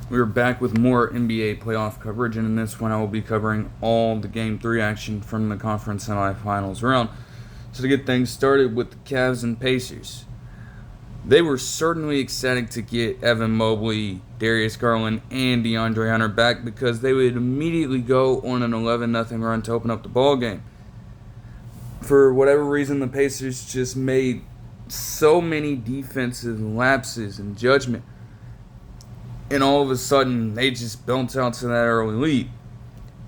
We are back with more NBA playoff coverage, and in this one I will be covering all the Game 3 action from the conference semifinals round. So to get things started with the Cavs and Pacers, they were certainly ecstatic to get Evan Mobley, Darius Garland, and DeAndre Hunter back because they would immediately go on an 11-0 run to open up the ball game. For whatever reason, the Pacers just made so many defensive lapses in judgment. And all of a sudden, they just bounced out to that early lead.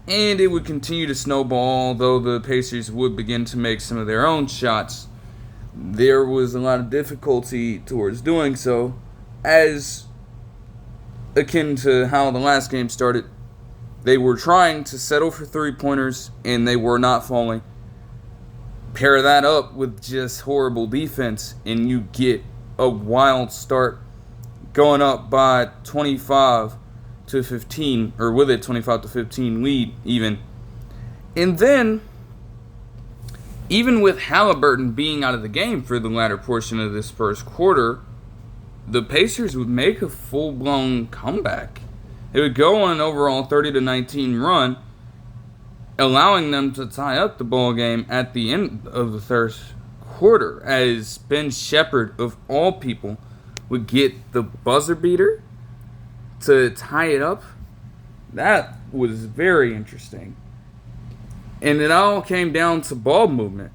And it would continue to snowball, though the Pacers would begin to make some of their own shots. There was a lot of difficulty towards doing so, as akin to how the last game started. They were trying to settle for three-pointers, and they were not falling. Pair that up with just horrible defense, and you get a wild start, going up by 25 to 15, or with a 25 to 15 lead even. And then, even with Halliburton being out of the game for the latter portion of this first quarter, the Pacers would make a full-blown comeback. It would go on an overall 30-19 run, allowing them to tie up the ball game at the end of the third quarter, as Ben Shepherd, of all people, would get the buzzer beater to tie it up. That was very interesting. And it all came down to ball movement.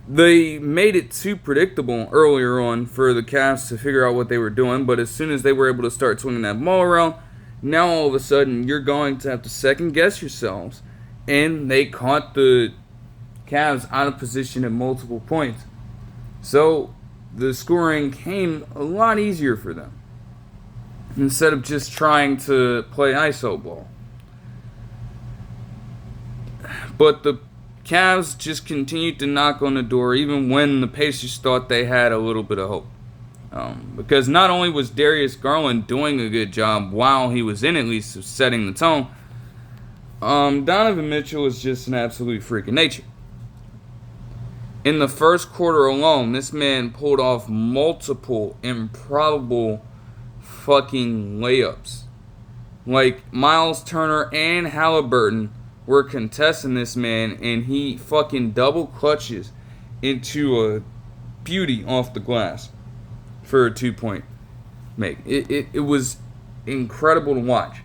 They made it too predictable earlier on for the Cavs to figure out what they were doing, but as soon as they were able to start swinging that ball around, now all of a sudden you're going to have to second guess yourselves. And they caught the Cavs out of position at multiple points. So the scoring came a lot easier for them, instead of just trying to play iso ball. But the Cavs just continued to knock on the door even when the Pacers thought they had a little bit of hope. Because not only was Darius Garland doing a good job while he was in, at least, of setting the tone, Donovan Mitchell was just an absolute freak of nature. In the first quarter alone, this man pulled off multiple improbable fucking layups. Like, Miles Turner and Halliburton were contesting this man, and he fucking double clutches into a beauty off the glass for a 2-point make. It was incredible to watch.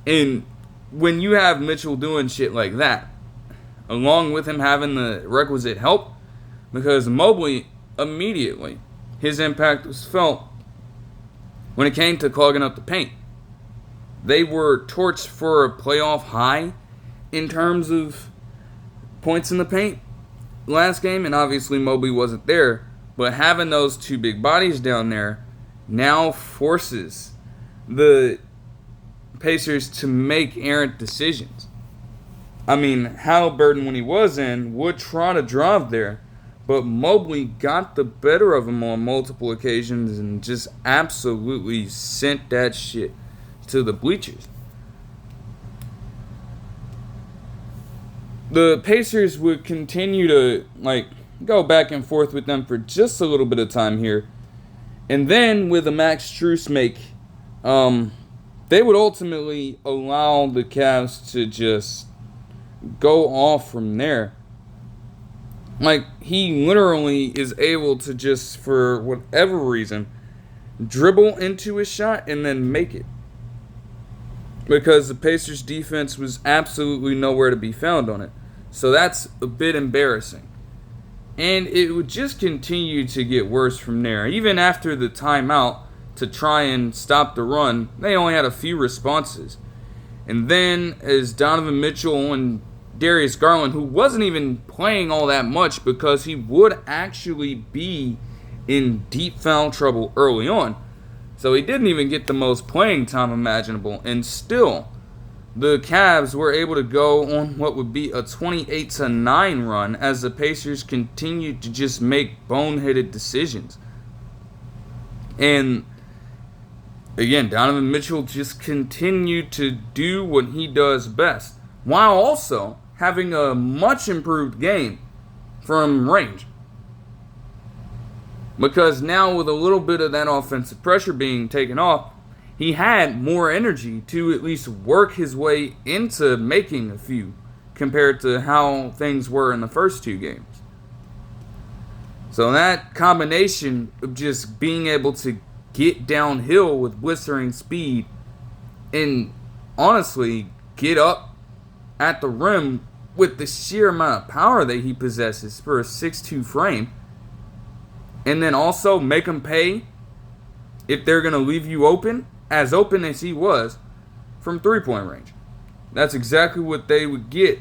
And when you have Mitchell doing shit like that, along with him having the requisite help, because Mobley, immediately, his impact was felt when it came to clogging up the paint. They were torched for a playoff high in terms of points in the paint last game, and obviously Mobley wasn't there, but having those two big bodies down there now forces the Pacers to make errant decisions. I mean, Halliburton, when he was in, would try to drive there, but Mobley got the better of him on multiple occasions and just absolutely sent that shit to the bleachers. The Pacers would continue to go back and forth with them for just a little bit of time here, and then with a Max Strus make, they would ultimately allow the Cavs to just go off from there. Like, he literally is able to just, for whatever reason, dribble into his shot and then make it. Because the Pacers' defense was absolutely nowhere to be found on it. So that's a bit embarrassing. And it would just continue to get worse from there. Even after the timeout to try and stop the run, they only had a few responses. And then as Donovan Mitchell and Darius Garland, who wasn't even playing all that much because he would actually be in deep foul trouble early on, so he didn't even get the most playing time imaginable, and still the Cavs were able to go on what would be a 28-9 run as the Pacers continued to just make boneheaded decisions. And again, Donovan Mitchell just continued to do what he does best, while also having a much improved game from range. Because now with a little bit of that offensive pressure being taken off, he had more energy to at least work his way into making a few compared to how things were in the first two games. So that combination of just being able to get downhill with blistering speed and honestly get up at the rim with the sheer amount of power that he possesses for a 6'2 frame, and then also make them pay if they're going to leave you open as he was from three-point range. That's exactly what they would get.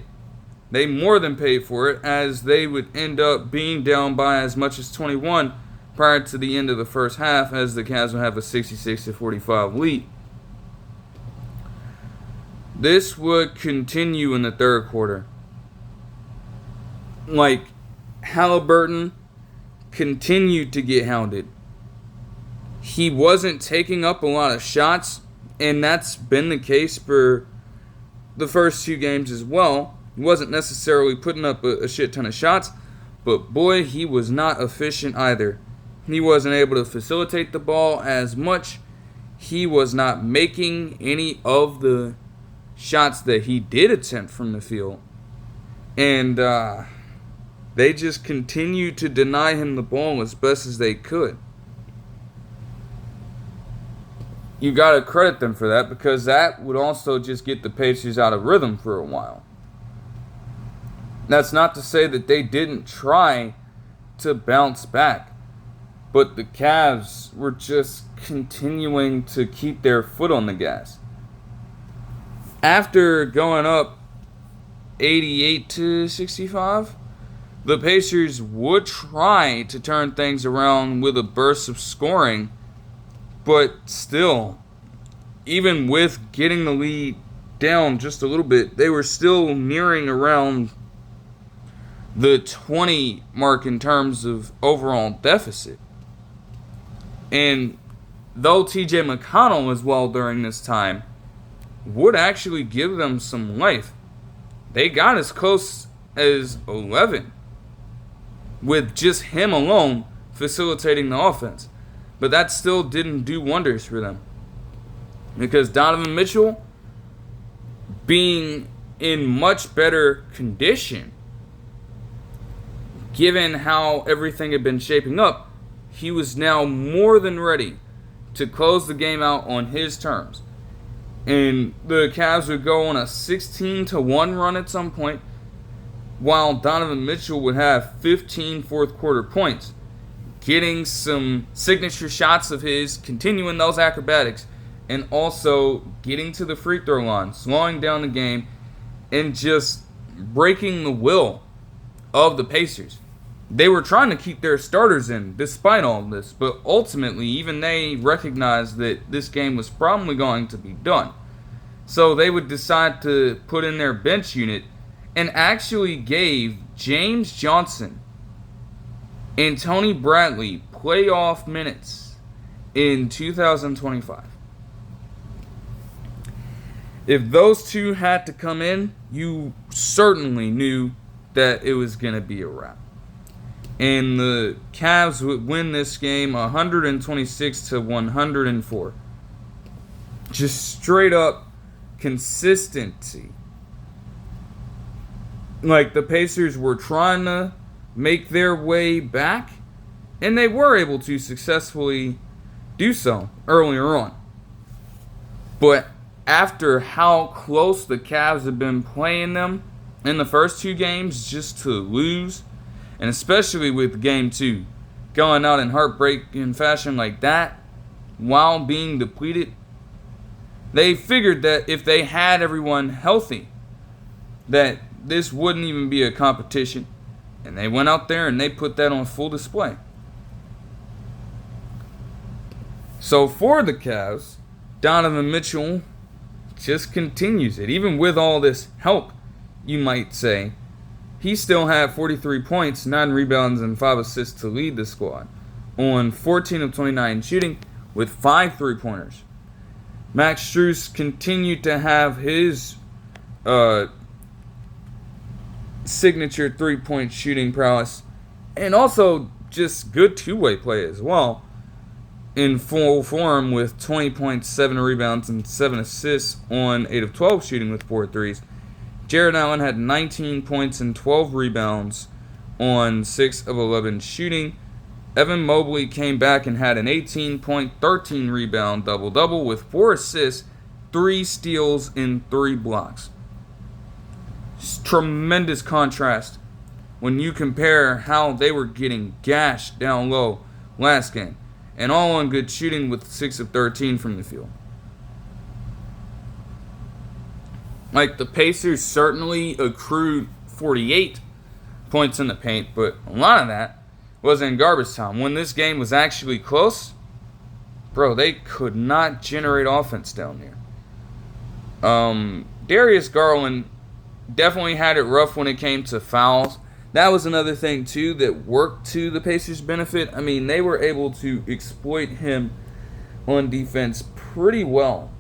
They more than paid for it, as they would end up being down by as much as 21 prior to the end of the first half, as the Cavs would have a 66-45 lead. This would continue in the third quarter. Like, Halliburton continued to get hounded. He wasn't taking up a lot of shots, and that's been the case for the first two games as well. He wasn't necessarily putting up a shit ton of shots, but boy, he was not efficient either. He wasn't able to facilitate the ball as much. He was not making any of the shots that he did attempt from the field. And they just continued to deny him the ball as best as they could. You got to credit them for that, because that would also just get the Pacers out of rhythm for a while. That's not to say that they didn't try to bounce back, but the Cavs were just continuing to keep their foot on the gas. After going up 88-65, the Pacers would try to turn things around with a burst of scoring, but still, even with getting the lead down just a little bit, they were still nearing around the 20 mark in terms of overall deficit. And though TJ McConnell was well during this time, would actually give them some life. They got as close as 11 with just him alone facilitating the offense. But that still didn't do wonders for them, because Donovan Mitchell, being in much better condition, given how everything had been shaping up, he was now more than ready to close the game out on his terms. And the Cavs would go on a 16-1 run at some point, while Donovan Mitchell would have 15 fourth quarter points, getting some signature shots of his, continuing those acrobatics, and also getting to the free throw line, slowing down the game, and just breaking the will of the Pacers. They were trying to keep their starters in despite all of this, but ultimately even they recognized that this game was probably going to be done. So they would decide to put in their bench unit and actually gave James Johnson and Tony Bradley playoff minutes in 2025. If those two had to come in, you certainly knew that it was going to be a wrap. And the Cavs would win this game 126-104. Just straight up consistency. Like, the Pacers were trying to make their way back, and they were able to successfully do so earlier on. But after how close the Cavs have been playing them in the first two games, just to lose, and especially with game two, going out in heartbreaking fashion like that, while being depleted, they figured that if they had everyone healthy, that this wouldn't even be a competition. And they went out there and they put that on full display. So for the Cavs, Donovan Mitchell just continues it. Even with all this help, you might say, he still had 43 points, 9 rebounds, and 5 assists to lead the squad on 14 of 29 shooting with 5 3-pointers. Max Strus continued to have his signature 3-point shooting prowess, and also just good two-way play as well. in full form with 20.7 rebounds and 7 assists on 8 of 12 shooting with 4 threes. Jared Allen had 19 points and 12 rebounds on 6 of 11 shooting. Evan Mobley came back and had an 18-point, 13 rebound double-double with 4 assists, 3 steals, and 3 blocks. Tremendous contrast when you compare how they were getting gashed down low last game, and all on good shooting with 6 of 13 from the field. Like, the Pacers certainly accrued 48 points in the paint, but a lot of that was in garbage time. When this game was actually close, bro, they could not generate offense down there. Darius Garland definitely had it rough when it came to fouls. That was another thing, too, that worked to the Pacers' benefit. I mean, they were able to exploit him on defense pretty well,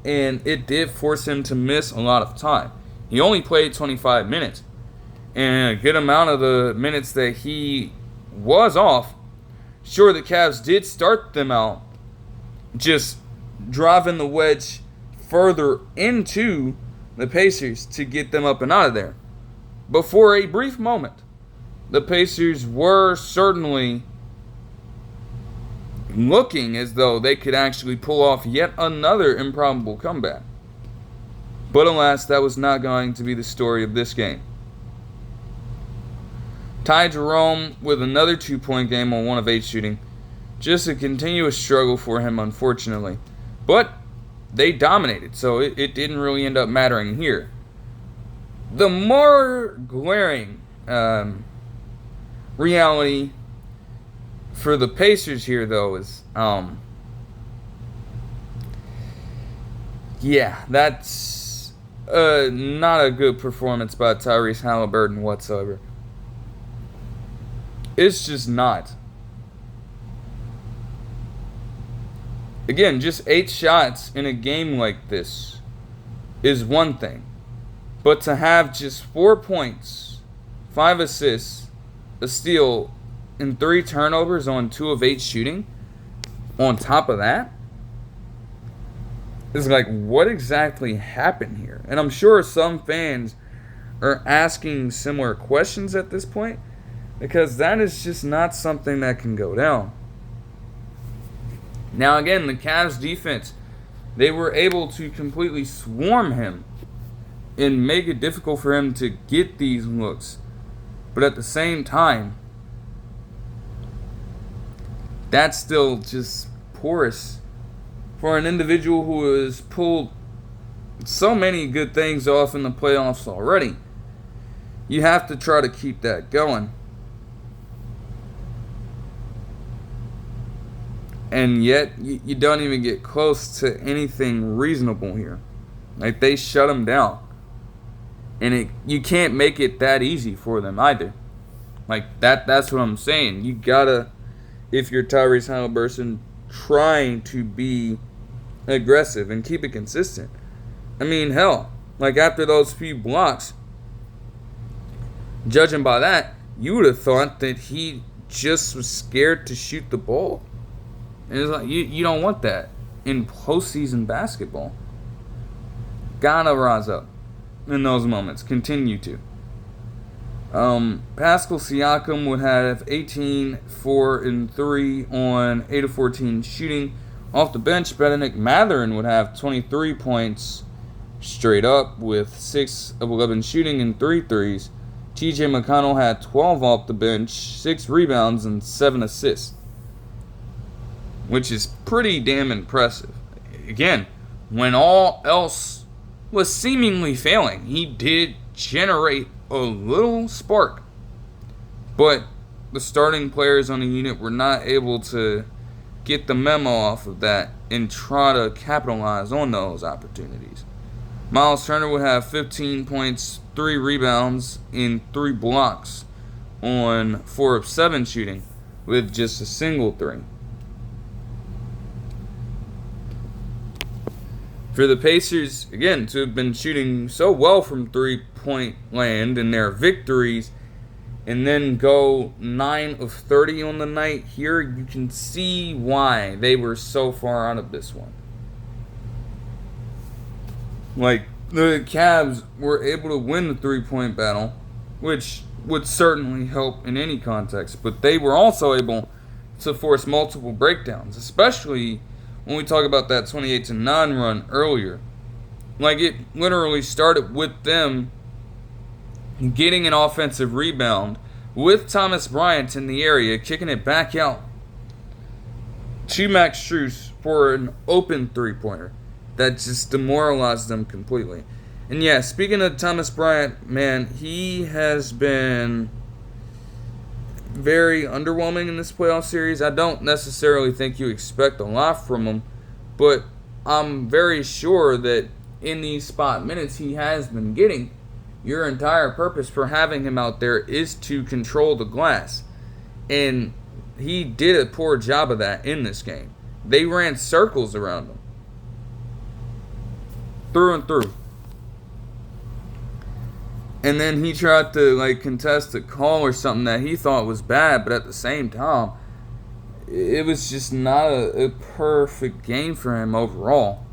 and it did force him to miss a lot of time. He only played 25 minutes, and a good amount of the minutes that he was off, sure, the Cavs did start them out, just driving the wedge further into the Pacers to get them up and out of there. But for a brief moment, the Pacers were certainly looking as though they could actually pull off yet another improbable comeback. But alas, that was not going to be the story of this game. Ty Jerome with another 2-point game on 1 of 8 shooting. Just a continuous struggle for him, unfortunately. But they dominated, so it didn't really end up mattering here. The more glaring reality for the Pacers here, though, is that's not a good performance by Tyrese Halliburton whatsoever. It's just not. Again, just 8 shots in a game like this is one thing. But to have just 4 points, 5 assists, a steal, and 3 turnovers on 2 of 8 shooting, on top of that, is like, what exactly happened here? And I'm sure some fans are asking similar questions at this point, because that is just not something that can go down. Now again, the Cavs defense, they were able to completely swarm him and make it difficult for him to get these looks. But at the same time, that's still just porous for an individual who has pulled so many good things off in the playoffs already. You have to try to keep that going. And yet, you don't even get close to anything reasonable here. Like, they shut them down. And you can't make it that easy for them either. Like, that's what I'm saying. You gotta, if you're Tyrese Halliburton, trying to be aggressive and keep it consistent. I mean, hell, like after those few blocks, judging by that, you would have thought that he just was scared to shoot the ball. And it's like, you don't want that in postseason basketball. Gotta rise up in those moments. Continue to. Pascal Siakam would have 18, 4, and 3 on 8 of 14 shooting. Off the bench, Benedict Mathurin would have 23 points straight up with 6 of 11 shooting and 3 threes. TJ McConnell had 12 off the bench, 6 rebounds, and 7 assists, which is pretty damn impressive. Again, when all else was seemingly failing, he did generate a little spark. But the starting players on the unit were not able to get the memo off of that and try to capitalize on those opportunities. Miles Turner would have 15 points, 3 rebounds, and 3 blocks on 4 of 7 shooting with just a single 3. For the Pacers, again, to have been shooting so well from 3-point land in their victories, and then go 9 of 30 on the night here, you can see why they were so far out of this one. Like, the Cavs were able to win the three-point battle, which would certainly help in any context, but they were also able to force multiple breakdowns, especially when we talk about that 28-9 run earlier. Like, it literally started with them getting an offensive rebound with Thomas Bryant in the area, kicking it back out to Max Strus for an open three-pointer that just demoralized them completely. And yeah, speaking of Thomas Bryant, man, he has been very underwhelming in this playoff series. I don't necessarily think you expect a lot from him, but I'm very sure that in these spot minutes he has been getting, your entire purpose for having him out there is to control the glass. And he did a poor job of that in this game. They ran circles around him. Through and through. And then he tried to contest a call or something that he thought was bad, but at the same time, it was just not a perfect game for him overall.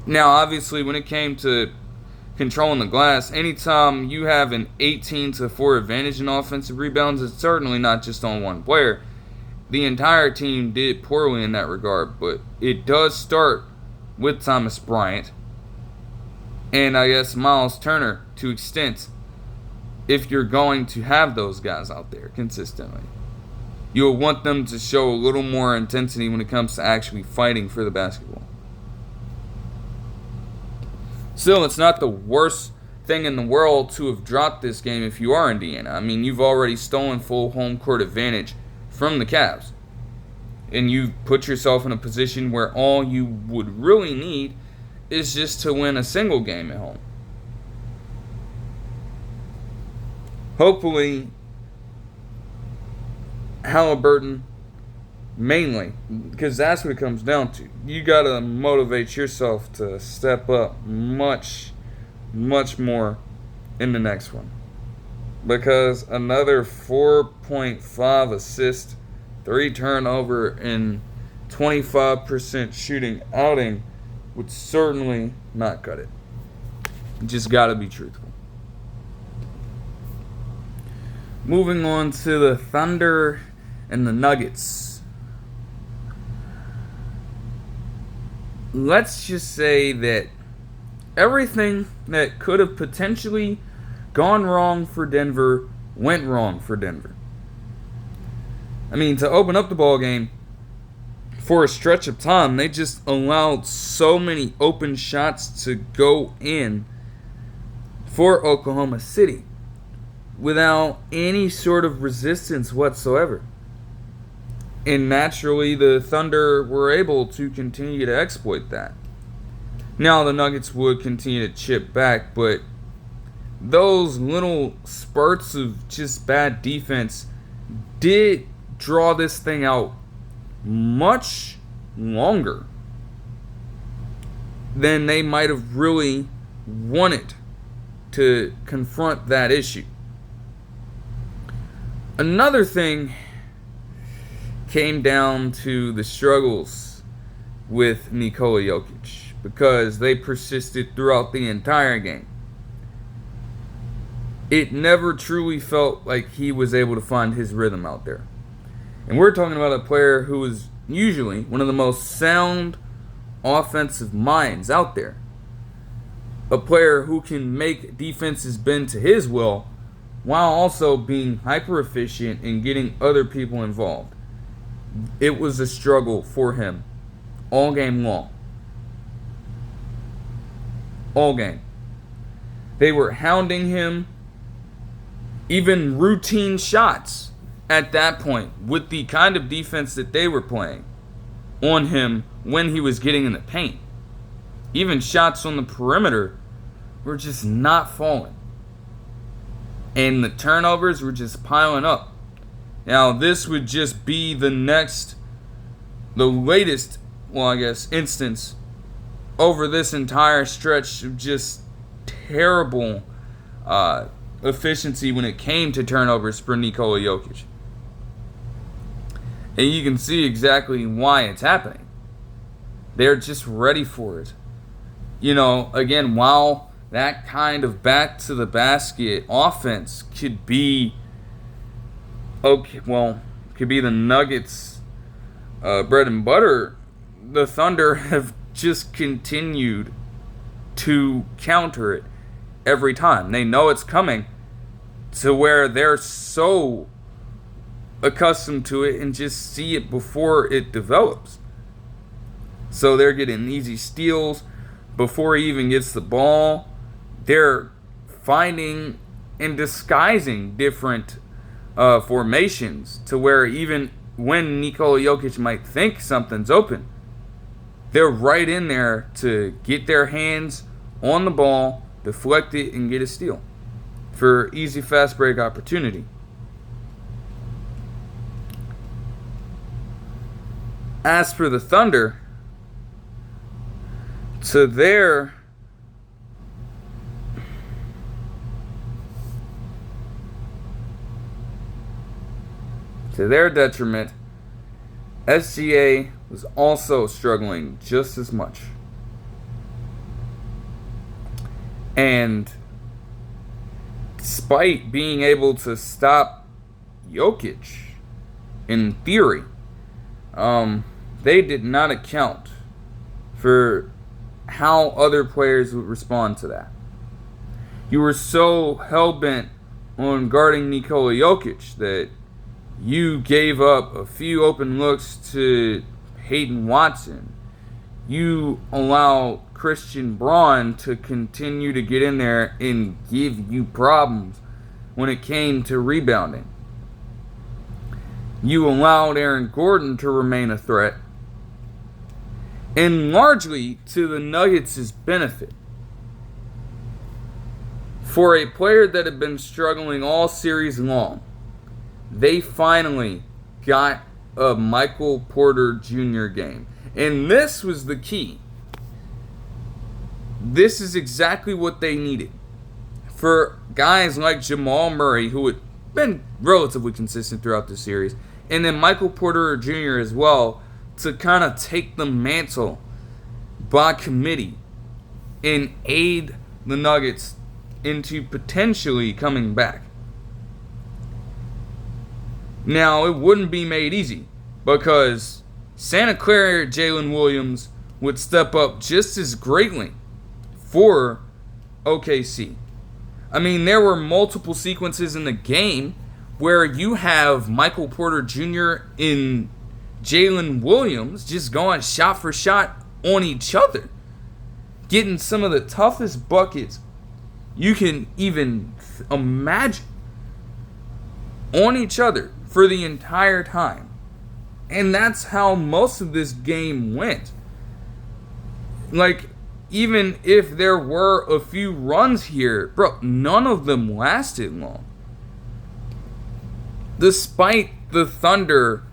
Now, obviously, when it came to controlling the glass, anytime you have an 18-4 advantage in offensive rebounds, it's certainly not just on one player. The entire team did poorly in that regard, but it does start with Thomas Bryant and I guess Miles Turner to extent, if you're going to have those guys out there consistently. You'll want them to show a little more intensity when it comes to actually fighting for the basketball. Still, it's not the worst thing in the world to have dropped this game if you are Indiana. I mean, you've already stolen full home court advantage from the Cavs. And you've put yourself in a position where all you would really need is just to win a single game at home. Hopefully, Halliburton, mainly, because that's what it comes down to. You got to motivate yourself to step up much, much more in the next one. Because another 4.5 assist, 3 turnover, and 25% shooting outing would certainly not cut it. You just got to be truthful. Moving on to the Thunder and the Nuggets. Let's just say that everything that could have potentially gone wrong for Denver went wrong for Denver. I mean, to open up the ball game for a stretch of time, they just allowed so many open shots to go in for Oklahoma City without any sort of resistance whatsoever. And naturally, the Thunder were able to continue to exploit that. Now, the Nuggets would continue to chip back, but those little spurts of just bad defense did draw this thing out much longer than they might have really wanted to confront that issue. Another thing came down to the struggles with Nikola Jokic, because they persisted throughout the entire game. It never truly felt like he was able to find his rhythm out there. And we're talking about a player who is usually one of the most sound offensive minds out there. A player who can make defenses bend to his will while also being hyper efficient and getting other people involved. It was a struggle for him all game long. All game. They were hounding him, even routine shots at that point, with the kind of defense that they were playing on him when he was getting in the paint. Even shots on the perimeter were just not falling. And the turnovers were just piling up. Now, this would just be the latest, instance over this entire stretch of just terrible efficiency when it came to turnovers for Nikola Jokic. And you can see exactly why it's happening. They're just ready for it. Again, while that kind of back to the basket offense could be could be the Nuggets' bread and butter, the Thunder have just continued to counter it every time. They know it's coming, to where they're so accustomed to it and just see it before it develops. So they're getting easy steals before he even gets the ball. They're finding and disguising different formations, to where even when Nikola Jokic might think something's open, they're right in there to get their hands on the ball, deflect it, and get a steal for easy fast break opportunity. As for the Thunder, to their detriment, SGA was also struggling just as much. And despite being able to stop Jokic, in theory, they did not account for how other players would respond to that. You were so hell-bent on guarding Nikola Jokic that you gave up a few open looks to Hayden Watson. You allow Christian Braun to continue to get in there and give you problems when it came to rebounding. You allowed Aaron Gordon to remain a threat, and largely to the Nuggets' benefit. For a player that had been struggling all series long, they finally got a Michael Porter Jr. game. And this was the key. This is exactly what they needed. For guys like Jamal Murray, who had been relatively consistent throughout the series, and then Michael Porter Jr. as well, to kind of take the mantle by committee and aid the Nuggets into potentially coming back. Now, it wouldn't be made easy, because Santa Clara Jalen Williams would step up just as greatly for OKC. I mean, there were multiple sequences in the game where you have Michael Porter Jr. and Jalen Williams just going shot for shot on each other, getting some of the toughest buckets you can even imagine on each other for the entire time. And that's how most of this game went. Like, even if there were a few runs here, bro, none of them lasted long. Despite the Thunder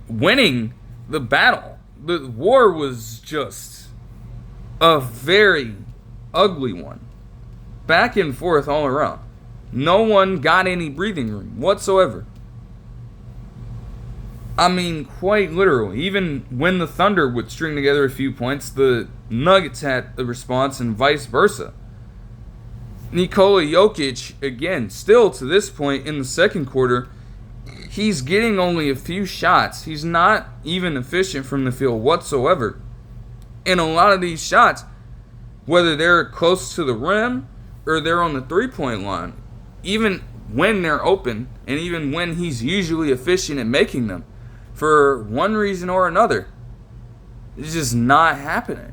winning the battle, the war was just a very ugly one. Back and forth all around. No one got any breathing room whatsoever. I mean, quite literally. Even when the Thunder would string together a few points, the Nuggets had the response and vice versa. Nikola Jokic, again, still to this point in the second quarter, he's getting only a few shots. He's not even efficient from the field whatsoever. And a lot of these shots, whether they're close to the rim or they're on the three-point line, even when they're open and even when he's usually efficient at making them, for one reason or another, it's just not happening.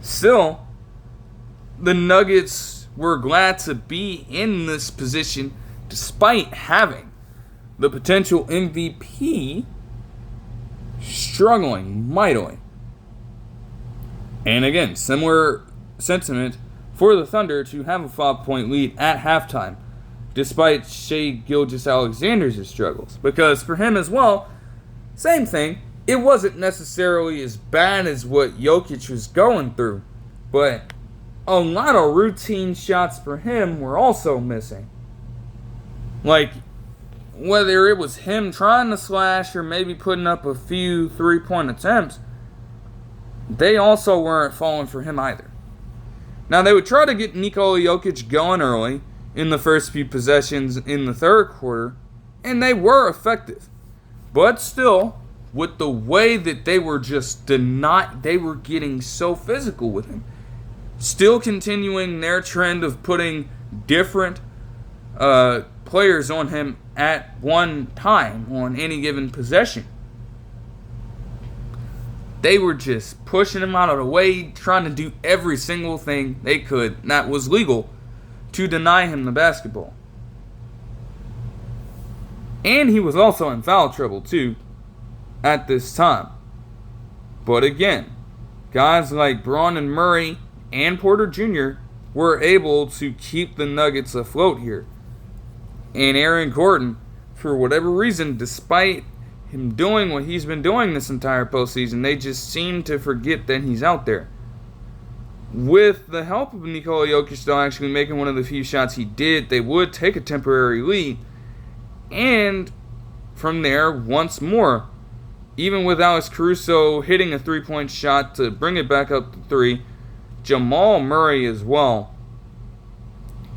Still, the Nuggets were glad to be in this position despite having the potential MVP struggling mightily. And again, similar sentiment for the Thunder to have a 5-point lead at halftime, despite Shai Gilgeous-Alexander's struggles. Because for him as well, same thing. It wasn't necessarily as bad as what Jokic was going through, but a lot of routine shots for him were also missing. Like, whether it was him trying to slash or maybe putting up a few three-point attempts, they also weren't falling for him either. Now, they would try to get Nikola Jokic going early in the first few possessions in the third quarter, and they were effective. But still, with the way that they were they were getting so physical with him. Still continuing their trend of putting different players on him at one time on any given possession. They were just pushing him out of the way, trying to do every single thing they could that was legal to deny him the basketball. And he was also in foul trouble too at this time. But again, guys like Braun and Murray and Porter Jr. were able to keep the Nuggets afloat here. And Aaron Gordon, for whatever reason, despite him doing what he's been doing this entire postseason, they just seem to forget that he's out there. With the help of Nikola Jokic still actually making one of the few shots he did, they would take a temporary lead. And from there, once more, even with Alex Caruso hitting a three-point shot to bring it back up to 3, Jamal Murray as well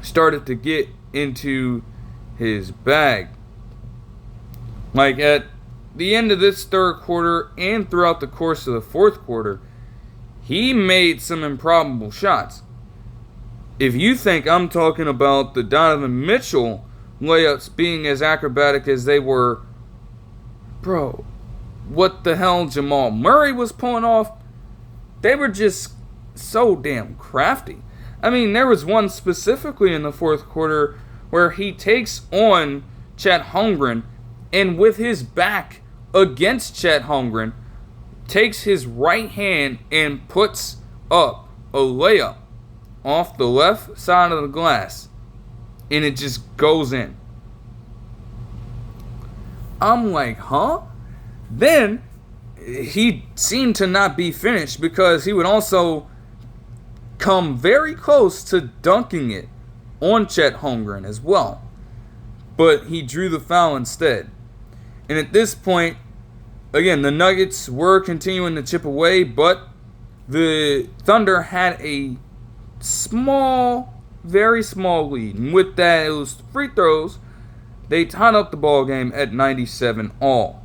started to get into his bag. Like at the end of this third quarter and throughout the course of the fourth quarter, he made some improbable shots. If you think I'm talking about the Donovan Mitchell layups being as acrobatic as they were, bro, what the hell Jamal Murray was pulling off, they were just so damn crafty. I mean, there was one specifically in the fourth quarter where he takes on Chet Holmgren and with his back against Chet Holmgren, takes his right hand and puts up a layup off the left side of the glass, and it just goes in. I'm like, huh? Then he seemed to not be finished because he would also come very close to dunking it on Chet Holmgren as well. But he drew the foul instead. And at this point, again, the Nuggets were continuing to chip away, but the Thunder had a very small lead. And with that, it was free throws. They tied up the ball game at 97 all.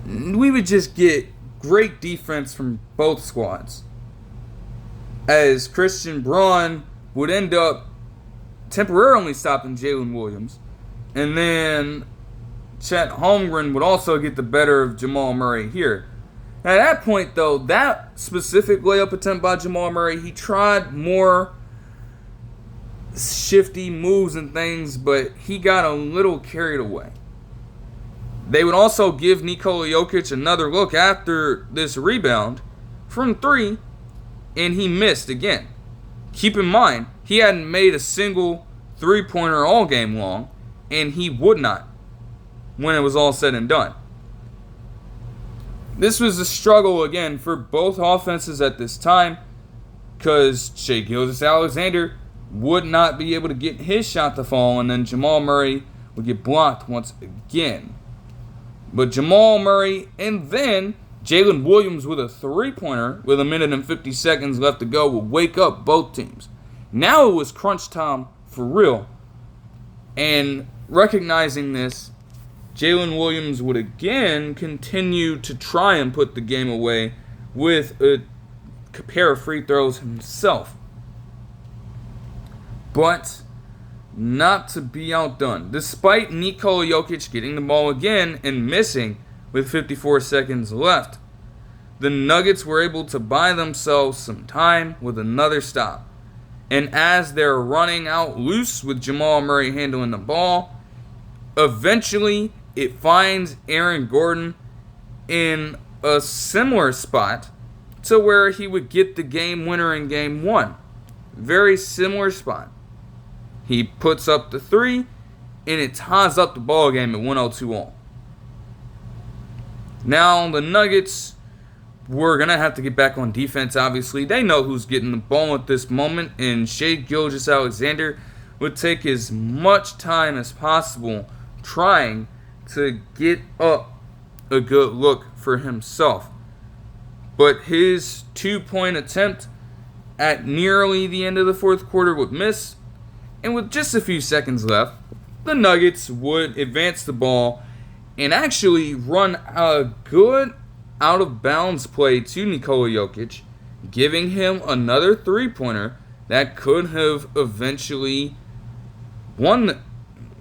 We would just get great defense from both squads, as Christian Braun would end up temporarily stopping Jalen Williams, and then Chet Holmgren would also get the better of Jamal Murray here. Now, at that point, though, that specific layup attempt by Jamal Murray, he tried more shifty moves and things, but he got a little carried away. They would also give Nikola Jokic another look after this rebound from 3, and he missed again. Keep in mind, he hadn't made a single three-pointer all game long, and he would not when it was all said and done. This was a struggle again for both offenses at this time, because Shai Gilgeous-Alexander would not be able to get his shot to fall, and then Jamal Murray would get blocked once again. But Jamal Murray and then Jalen Williams with a three-pointer with 1 minute and 50 seconds left to go would wake up both teams. Now it was crunch time for real. And recognizing this, Jalen Williams would again continue to try and put the game away with a pair of free throws himself. But not to be outdone. Despite Nikola Jokic getting the ball again and missing with 54 seconds left, the Nuggets were able to buy themselves some time with another stop. And as they're running out loose with Jamal Murray handling the ball, eventually it finds Aaron Gordon in a similar spot to where he would get the game winner in game 1. Very similar spot. He puts up the 3, and it ties up the ball game at 102 all. Now the Nuggets we're going to have to get back on defense, obviously. They know who's getting the ball at this moment, and Shai Gilgeous-Alexander would take as much time as possible trying to get up a good look for himself. But his 2-point attempt at nearly the end of the fourth quarter would miss, and with just a few seconds left, the Nuggets would advance the ball and actually run a good out-of-bounds play to Nikola Jokic, giving him another three-pointer that could have eventually won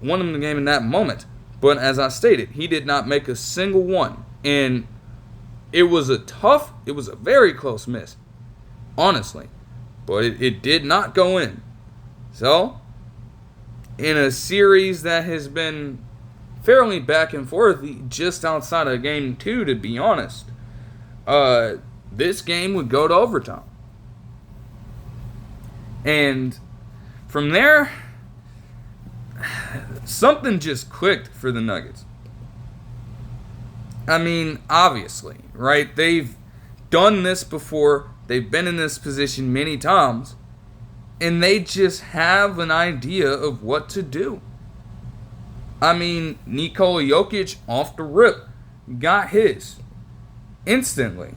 him the game in that moment. But as I stated, he did not make a single one. And it was a very close miss, honestly. But it did not go in. So, in a series that has been fairly back and forth, just outside of game 2, to be honest, this game would go to overtime. And from there, something just clicked for the Nuggets. I mean, obviously, right? They've done this before. They've been in this position many times. And they just have an idea of what to do. I mean, Nikola Jokic off the rip got his instantly.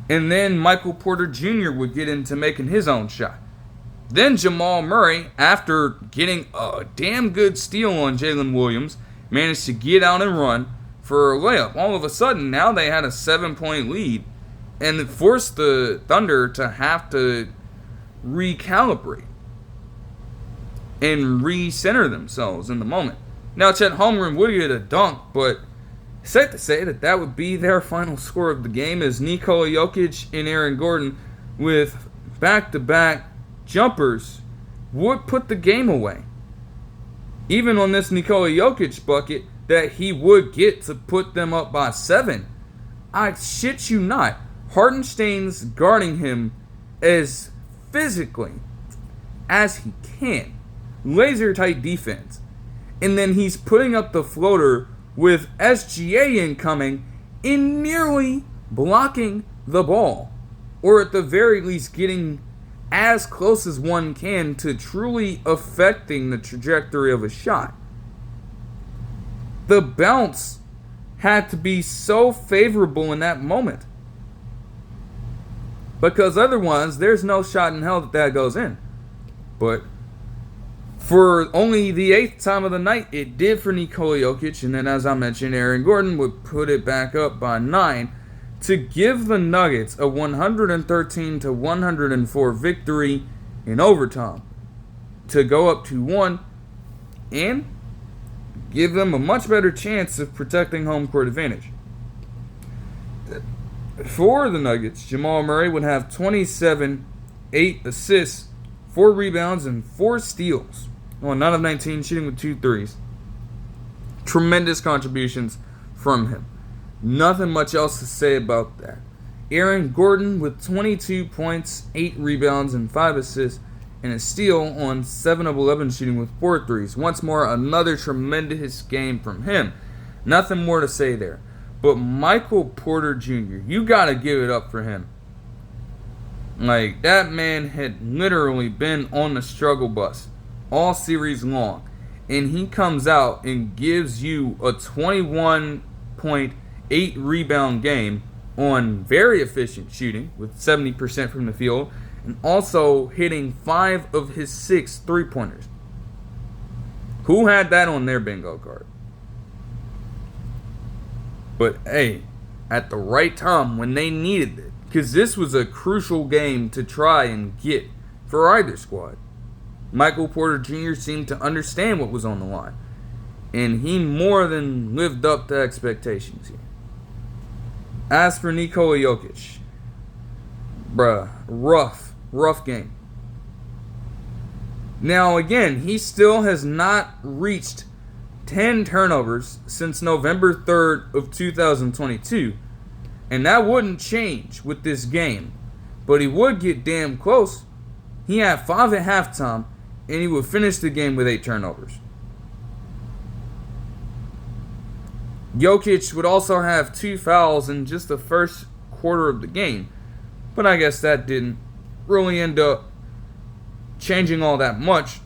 And then Michael Porter Jr. would get into making his own shot. Then Jamal Murray, after getting a damn good steal on Jalen Williams, managed to get out and run for a layup. All of a sudden, now they had a 7-point lead, and it forced the Thunder to have to recalibrate and recenter themselves in the moment. Now, Chet Holmgren would get a dunk, but it's safe to say that would be their final score of the game, as Nikola Jokic and Aaron Gordon, with back-to-back jumpers, would put the game away. Even on this Nikola Jokic bucket that he would get to put them up by 7, I shit you not, Hartenstein's guarding him as physically as he can. Laser tight defense. And then he's putting up the floater with SGA incoming and nearly blocking the ball. Or at the very least getting as close as one can to truly affecting the trajectory of a shot. The bounce had to be so favorable in that moment, because otherwise there's no shot in hell that goes in. But for only the 8th time of the night, it did for Nikola Jokic, and then as I mentioned, Aaron Gordon would put it back up by 9 to give the Nuggets a 113-104 victory in overtime, to go up 2-1 and give them a much better chance of protecting home court advantage. For the Nuggets, Jamal Murray would have 27, 8 assists, 4 rebounds, and 4 steals on 9 of 19, shooting with 2 threes. Tremendous contributions from him. Nothing much else to say about that. Aaron Gordon with 22 points, 8 rebounds, and 5 assists, and a steal on 7 of 11, shooting with 4 threes. Once more, another tremendous game from him. Nothing more to say there. But Michael Porter Jr., you got to give it up for him. Like, that man had literally been on the struggle bus all series long. And he comes out and gives you a 21-point, 8-rebound game on very efficient shooting with 70% from the field, and also hitting 5 of his 6 3-pointers. Who had that on their bingo card? But hey, at the right time when they needed it, because this was a crucial game to try and get for either squad, Michael Porter Jr. seemed to understand what was on the line, and he more than lived up to expectations here. As for Nikola Jokic, rough game. Now again, he still has not reached 10 turnovers since November 3rd of 2022, and that wouldn't change with this game, but he would get damn close. He had 5 at halftime, and he would finish the game with 8 turnovers. Jokic would also have 2 fouls in just the first quarter of the game. But I guess that didn't really end up changing all that much.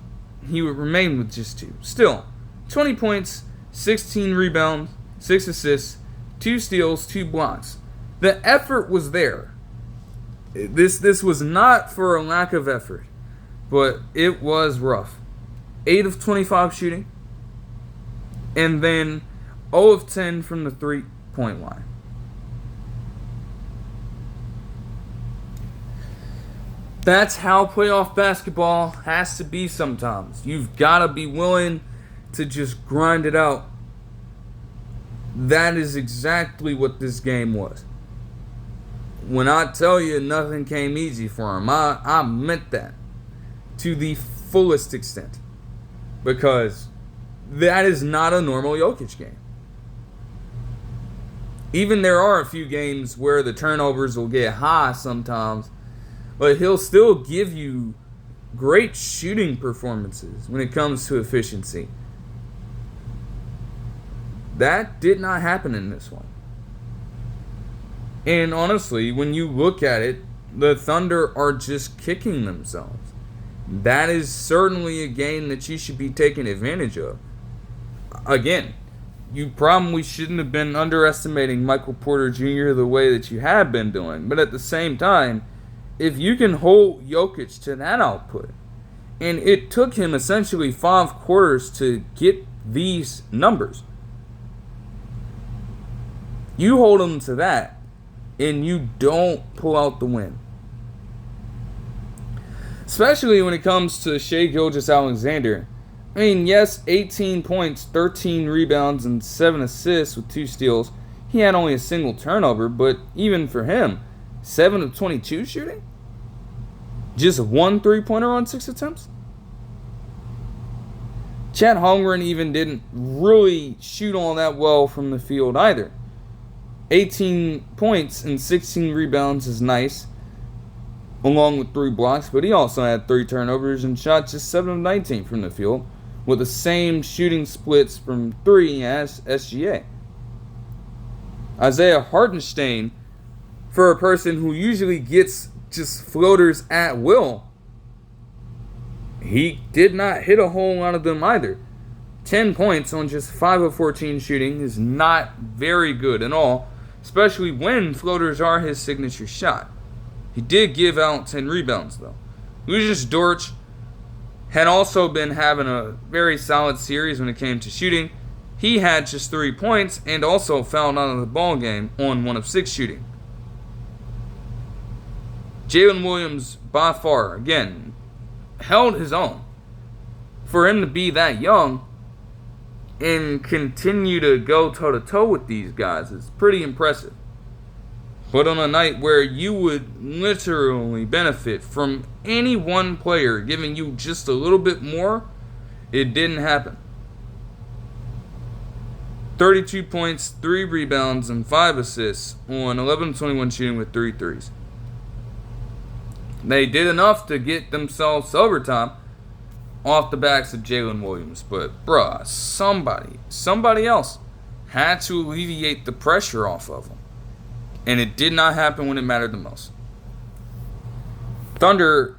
He would remain with just 2. Still, 20 points, 16 rebounds, 6 assists, 2 steals, 2 blocks. The effort was there. This was not for a lack of effort, but it was rough. 8 of 25 shooting, and then 0 of 10 from the 3-point line. That's how playoff basketball has to be sometimes. You've got to be willing to just grind it out. That is exactly what this game was. When I tell you nothing came easy for him, I meant that to the fullest extent. Because that is not a normal Jokic game. Even there are a few games where the turnovers will get high sometimes, but he'll still give you great shooting performances when it comes to efficiency. That did not happen in this one. And honestly, when you look at it, the Thunder are just kicking themselves. That is certainly a game that you should be taking advantage of. Again, you probably shouldn't have been underestimating Michael Porter Jr. the way that you have been doing. But at the same time, if you can hold Jokic to that output, and it took him essentially 5 quarters to get these numbers, you hold him to that, and you don't pull out the win. Especially when it comes to Shai Gilgeous-Alexander. I mean, yes, 18 points, 13 rebounds, and 7 assists with 2 steals. He had only a single turnover, but even for him, 7 of 22 shooting? Just 1 3-pointer on 6 attempts? Chet Holmgren even didn't really shoot all that well from the field either. 18 points and 16 rebounds is nice, along with 3 blocks, but he also had 3 turnovers and shot just 7 of 19 from the field, with the same shooting splits from 3 as SGA. Isaiah Hartenstein, for a person who usually gets just floaters at will, he did not hit a whole lot of them either. 10 points on just 5 of 14 shooting is not very good at all, especially when floaters are his signature shot. He did give out 10 rebounds, though. Lucius Dort had also been having a very solid series when it came to shooting. He had just 3 points and also fouled out of the ball game on 1 of 6 shooting. Jalen Williams, by far, again, held his own. For him to be that young and continue to go toe-to-toe with these guys is pretty impressive. But on a night where you would literally benefit from any one player giving you just a little bit more, it didn't happen. 32 points, 3 rebounds, and 5 assists on 11-21 shooting with 3 threes. They did enough to get themselves to overtime off the backs of Jalen Williams. But, bruh, somebody else had to alleviate the pressure off of them. And it did not happen when it mattered the most. Thunder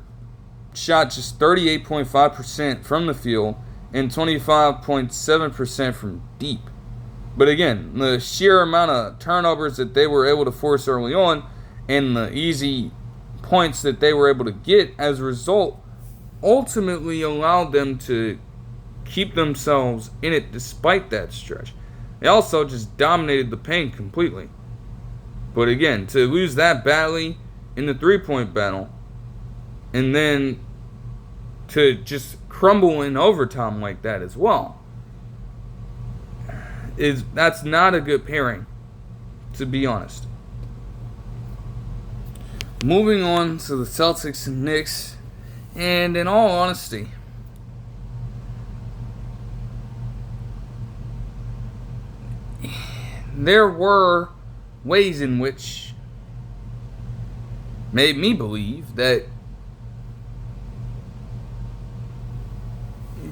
shot just 38.5% from the field and 25.7% from deep. But again, the sheer amount of turnovers that they were able to force early on and the easy points that they were able to get as a result ultimately allowed them to keep themselves in it despite that stretch. They also just dominated the paint completely. But again, to lose that badly in the 3-point battle and then to just crumble in overtime like that as well, that's not a good pairing, to be honest. Moving on to the Celtics and Knicks, and in all honesty, there were ways in which made me believe that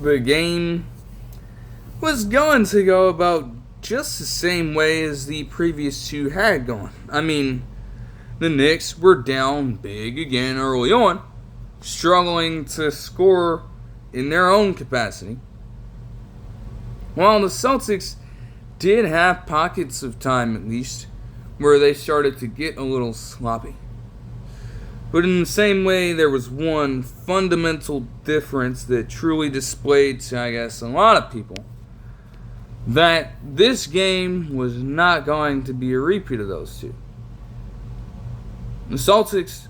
the game was going to go about just the same way as the previous two had gone. I mean, the Knicks were down big again early on, struggling to score in their own capacity, while the Celtics did have pockets of time at least where they started to get a little sloppy. But in the same way, there was one fundamental difference that truly displayed to, I guess, a lot of people, that this game was not going to be a repeat of those two. The Celtics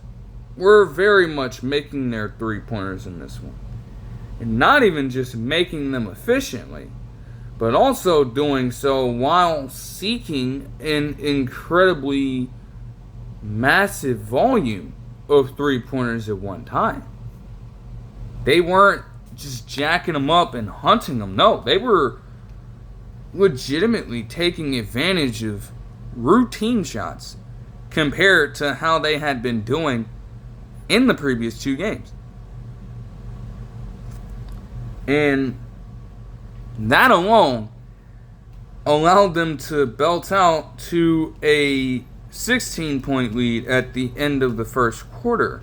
were very much making their three-pointers in this one. And not even just making them efficiently, but also doing so while seeking an incredibly massive volume of three-pointers at one time. They weren't just jacking them up and hunting them. No, they were legitimately taking advantage of routine shots compared to how they had been doing in the previous two games. And that alone allowed them to belt out to a 16-point lead at the end of the first quarter.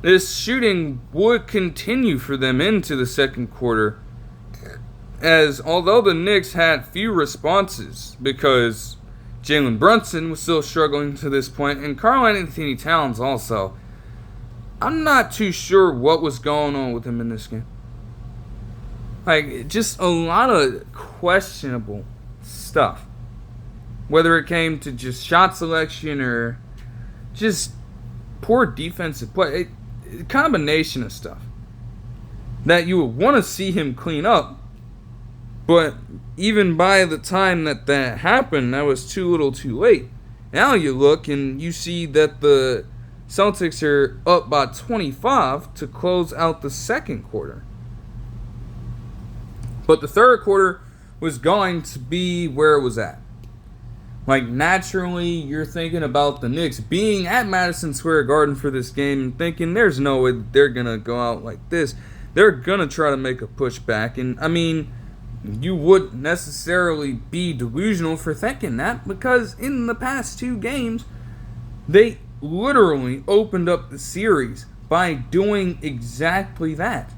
This shooting would continue for them into the second quarter, as although the Knicks had few responses because Jalen Brunson was still struggling to this point, and Karl-Anthony Towns also, I'm not too sure what was going on with him in this game. Like, just a lot of questionable stuff. Whether it came to just shot selection or just poor defensive play. A combination of stuff that you would want to see him clean up. But even by the time that happened, that was too little too late. Now you look and you see that the Celtics are up by 25 to close out the second quarter. But the third quarter was going to be where it was at. Like, naturally, you're thinking about the Knicks being at Madison Square Garden for this game and thinking there's no way that they're going to go out like this. They're going to try to make a pushback. And, I mean, you wouldn't necessarily be delusional for thinking that, because in the past two games, they literally opened up the series by doing exactly that.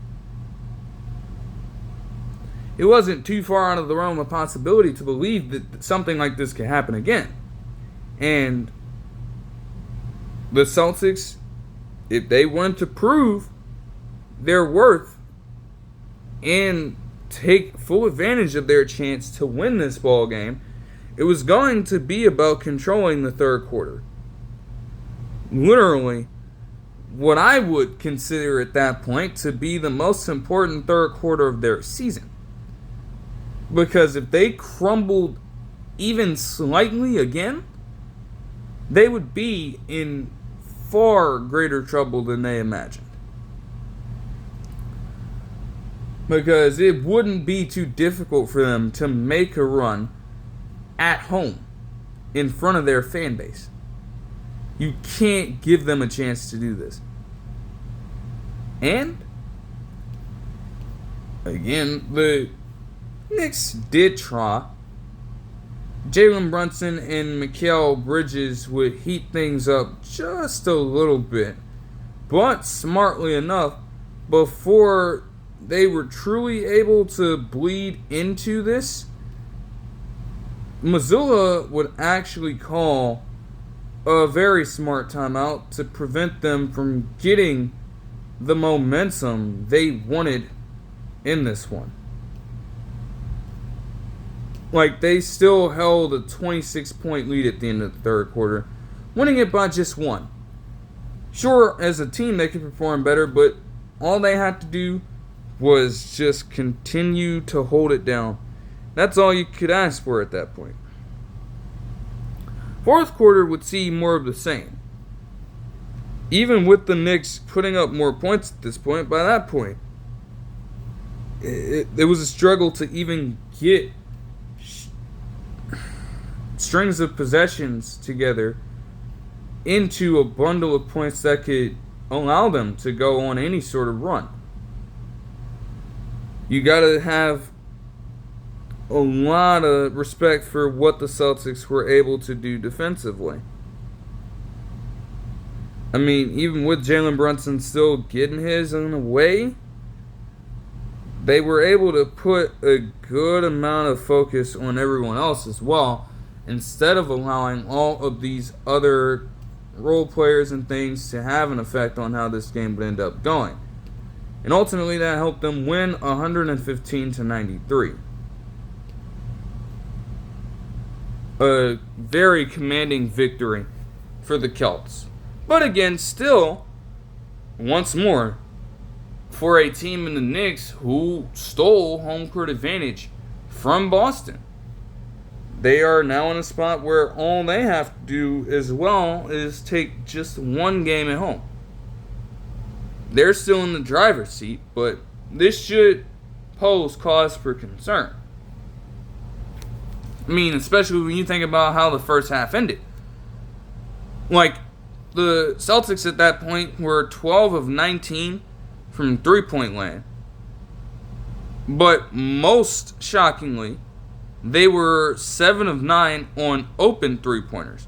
It wasn't too far out of the realm of possibility to believe that something like this could happen again. And the Celtics, if they wanted to prove their worth and take full advantage of their chance to win this ball game, it was going to be about controlling the third quarter. Literally, what I would consider at that point to be the most important third quarter of their season. Because if they crumbled even slightly again, they would be in far greater trouble than they imagined. Because it wouldn't be too difficult for them to make a run at home in front of their fan base. You can't give them a chance to do this. And, again, the Knicks did try. Jalen Brunson and Mikal Bridges would heat things up just a little bit, but smartly enough, before they were truly able to bleed into this, Missoula would actually call a very smart timeout to prevent them from getting the momentum they wanted in this one. Like, they still held a 26-point lead at the end of the third quarter, winning it by just one. Sure, as a team, they could perform better, but all they had to do was just continue to hold it down. That's all you could ask for at that point. Fourth quarter would see more of the same. Even with the Knicks putting up more points at this point, by that point, it was a struggle to even get strings of possessions together into a bundle of points that could allow them to go on any sort of run. You gotta have a lot of respect for what the Celtics were able to do defensively. I mean, even with Jalen Brunson still getting his in a way, they were able to put a good amount of focus on everyone else as well, instead of allowing all of these other role players and things to have an effect on how this game would end up going. And ultimately that helped them win 115-93. A very commanding victory for the Celts. But again, still, once more, for a team in the Knicks who stole home court advantage from Boston. They are now in a spot where all they have to do as well is take just one game at home. They're still in the driver's seat, but this should pose cause for concern. I mean, especially when you think about how the first half ended. Like, the Celtics at that point were 12 of 19 from three-point land. But most shockingly, they were 7 of 9 on open three-pointers.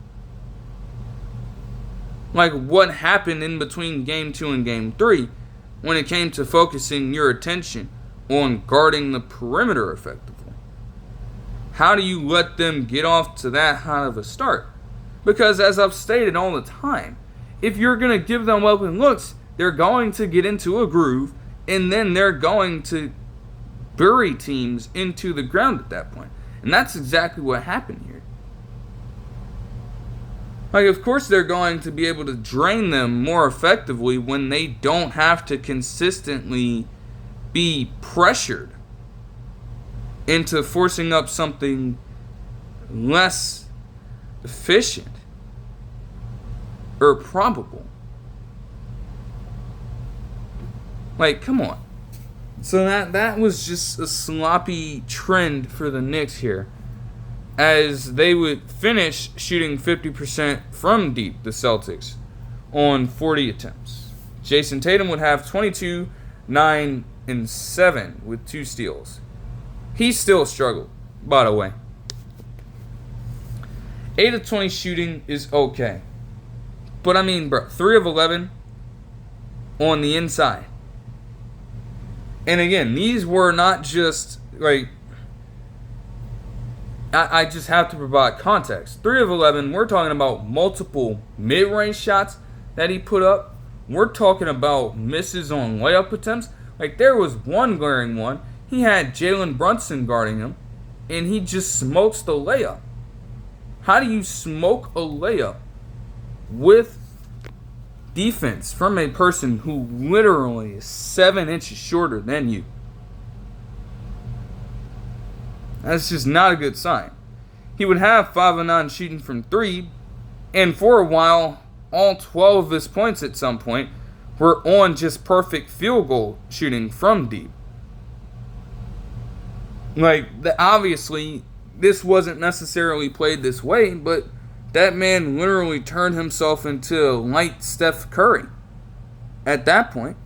Like, what happened in between Game 2 and Game 3 when it came to focusing your attention on guarding the perimeter effectively? How do you let them get off to that high of a start? Because as I've stated all the time, if you're going to give them open looks, they're going to get into a groove, and then they're going to bury teams into the ground at that point. And that's exactly what happened here. Like, of course they're going to be able to drain them more effectively when they don't have to consistently be pressured into forcing up something less efficient or probable. Like, come on. So that was just a sloppy trend for the Knicks here, as they would finish shooting 50% from deep, the Celtics, on 40 attempts. Jason Tatum would have 22, 9, and 7 with 2 steals. He still struggled, by the way. 8 of 20 shooting is okay. But I mean, bro, 3 of 11 on the inside. And again, these were not just, like, I just have to provide context. 3 of 11, we're talking about multiple mid-range shots that he put up. We're talking about misses on layup attempts. Like, there was one glaring one. He had Jalen Brunson guarding him, and he just smokes the layup. How do you smoke a layup with defense from a person who literally is 7 inches shorter than you? That's just not a good sign. He would have 5 of 9 shooting from 3, and for a while, all 12 of his points at some point were on just perfect field goal shooting from deep. Like, obviously, this wasn't necessarily played this way, but that man literally turned himself into light Steph Curry at that point.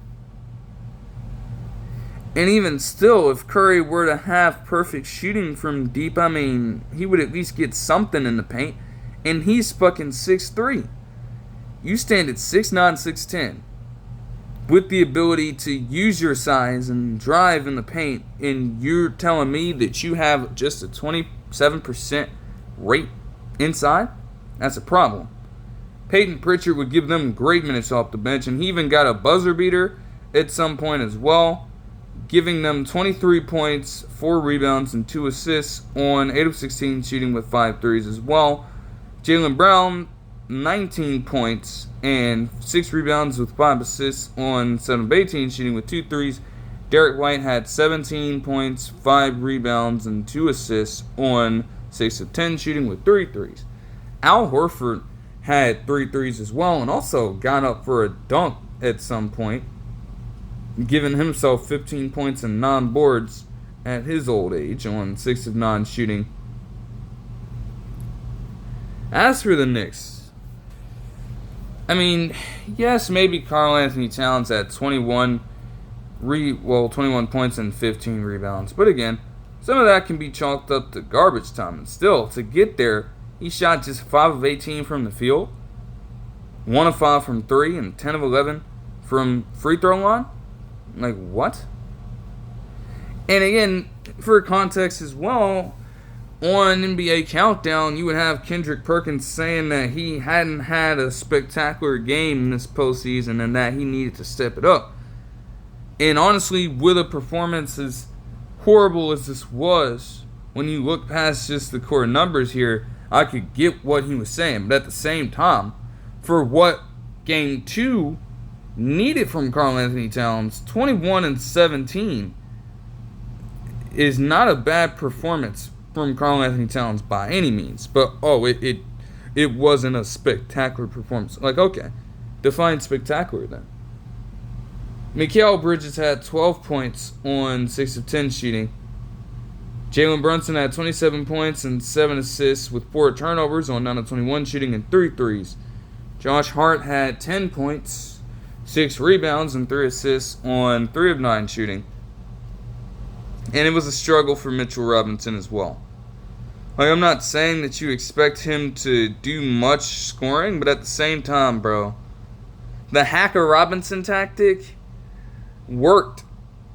And even still, if Curry were to have perfect shooting from deep, I mean, he would at least get something in the paint. And he's fucking 6'3". You stand at 6'9", 6'10", with the ability to use your size and drive in the paint, and you're telling me that you have just a 27% rate inside? That's a problem. Peyton Pritchard would give them great minutes off the bench, and he even got a buzzer beater at some point as well, giving them 23 points, 4 rebounds, and 2 assists on 8 of 16 shooting with 5 threes as well. Jaylen Brown, 19 points and 6 rebounds with 5 assists on 7 of 18 shooting with 2 threes. Derek White had 17 points, 5 rebounds, and 2 assists on 6 of 10 shooting with 3 threes. Al Horford had 3 threes as well, and also got up for a dunk at some point, giving himself 15 points and 9 boards at his old age on 6 of 9 shooting. As for the Knicks, I mean, yes, maybe Karl Anthony Towns had 21 points and 15 rebounds. But again, some of that can be chalked up to garbage time. And still, to get there, he shot just 5 of 18 from the field. 1 of 5 from 3 and 10 of 11 from free throw line. Like, what? And again, for context as well, on NBA Countdown, you would have Kendrick Perkins saying that he hadn't had a spectacular game this postseason and that he needed to step it up. And honestly, with a performance as horrible as this was, when you look past just the core numbers here, I could get what he was saying. But at the same time, for what Game 2 needed from Karl-Anthony Towns, 21 and 17 is not a bad performance from Karl-Anthony Towns by any means. But, it wasn't a spectacular performance. Like, okay, define spectacular then. Mikal Bridges had 12 points on 6 of 10 shooting. Jalen Brunson had 27 points and 7 assists with 4 turnovers on 9 of 21 shooting and 3 threes. Josh Hart had 10 points, 6 rebounds, and 3 assists on 3 of 9 shooting. And it was a struggle for Mitchell Robinson as well. Like, I'm not saying that you expect him to do much scoring, but at the same time, bro, the Hacker Robinson tactic worked.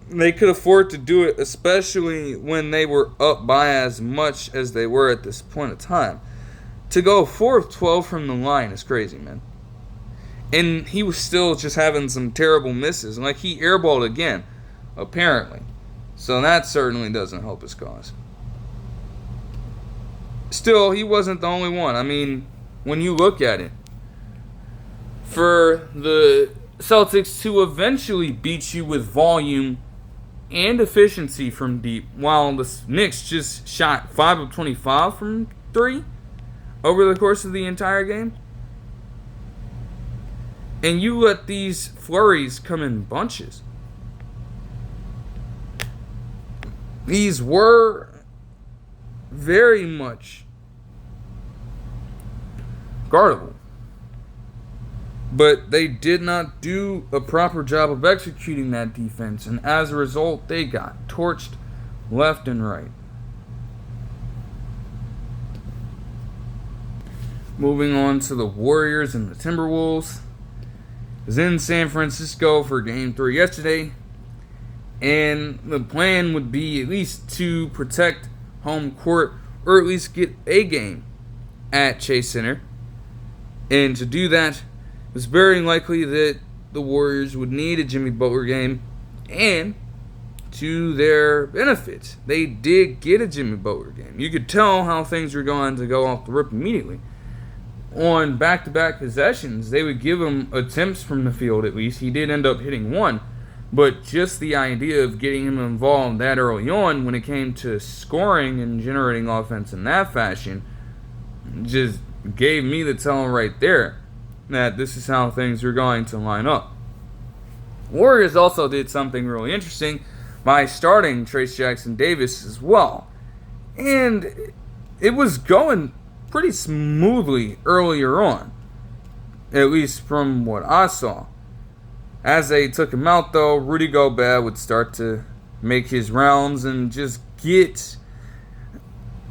They could afford to do it, especially when they were up by as much as they were at this point in time. To go 4 of 12 from the line is crazy, man. And he was still just having some terrible misses. Like, he airballed again, apparently. So that certainly doesn't help his cause. Still, he wasn't the only one. I mean, when you look at it, for the Celtics to eventually beat you with volume and efficiency from deep, while the Knicks just shot 5 of 25 from 3 over the course of the entire game. And you let these flurries come in bunches. These were very much guardable. But they did not do a proper job of executing that defense, and as a result, they got torched left and right. Moving on to the Warriors and the Timberwolves. I was in San Francisco for Game 3 yesterday, and the plan would be at least to protect home court, or at least get a game at Chase Center. And to do that, it was very likely that the Warriors would need a Jimmy Butler game, and to their benefit, they did get a Jimmy Butler game. You could tell how things were going to go off the rip immediately. On back-to-back possessions, they would give him attempts from the field at least. He did end up hitting one, but just the idea of getting him involved that early on when it came to scoring and generating offense in that fashion just gave me the tell right there that this is how things are going to line up. Warriors also did something really interesting by starting Trayce Jackson-Davis as well. And it was going pretty smoothly earlier on, at least from what I saw. As they took him out, though, Rudy Gobert would start to make his rounds and just get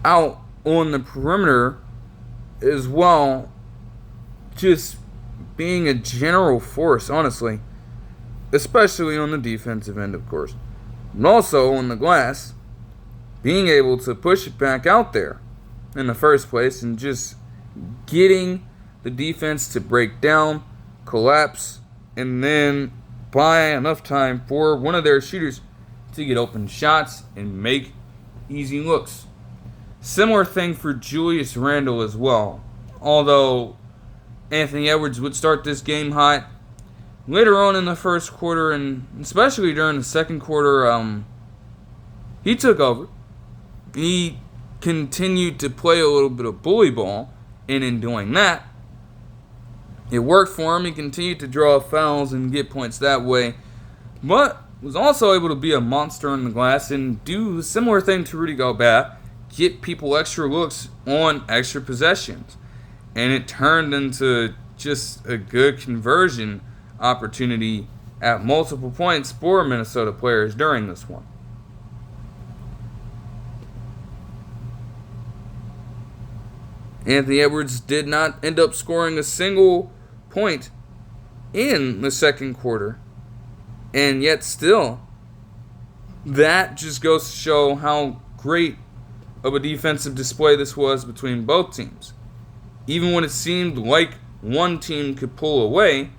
out on the perimeter as well, just being a general force, honestly, especially on the defensive end, of course, and also on the glass, being able to push it back out there in the first place and just getting the defense to break down, collapse, and then buy enough time for one of their shooters to get open shots and make easy looks. Similar thing for Julius Randle as well, although Anthony Edwards would start this game hot. Later on in the first quarter, and especially during the second quarter, he took over. He continued to play a little bit of bully ball, and in doing that, it worked for him. He continued to draw fouls and get points that way, but was also able to be a monster on the glass and do a similar thing to Rudy Gobert, get people extra looks on extra possessions. And it turned into just a good conversion opportunity at multiple points for Minnesota players during this one. Anthony Edwards did not end up scoring a single point in the second quarter. And yet still, that just goes to show how great of a defensive display this was between both teams. Even when it seemed like one team could pull away,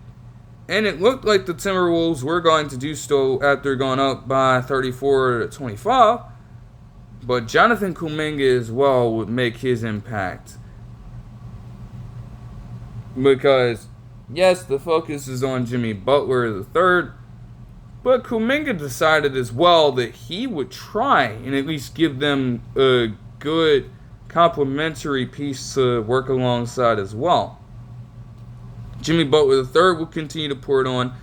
and it looked like the Timberwolves were going to do so after going up by 34-25, but Jonathan Kuminga as well would make his impact. Because, yes, the focus is on Jimmy Butler III, but Kuminga decided as well that he would try and at least give them a good complementary piece to work alongside as well. Jimmy Butler III would continue to pour it on,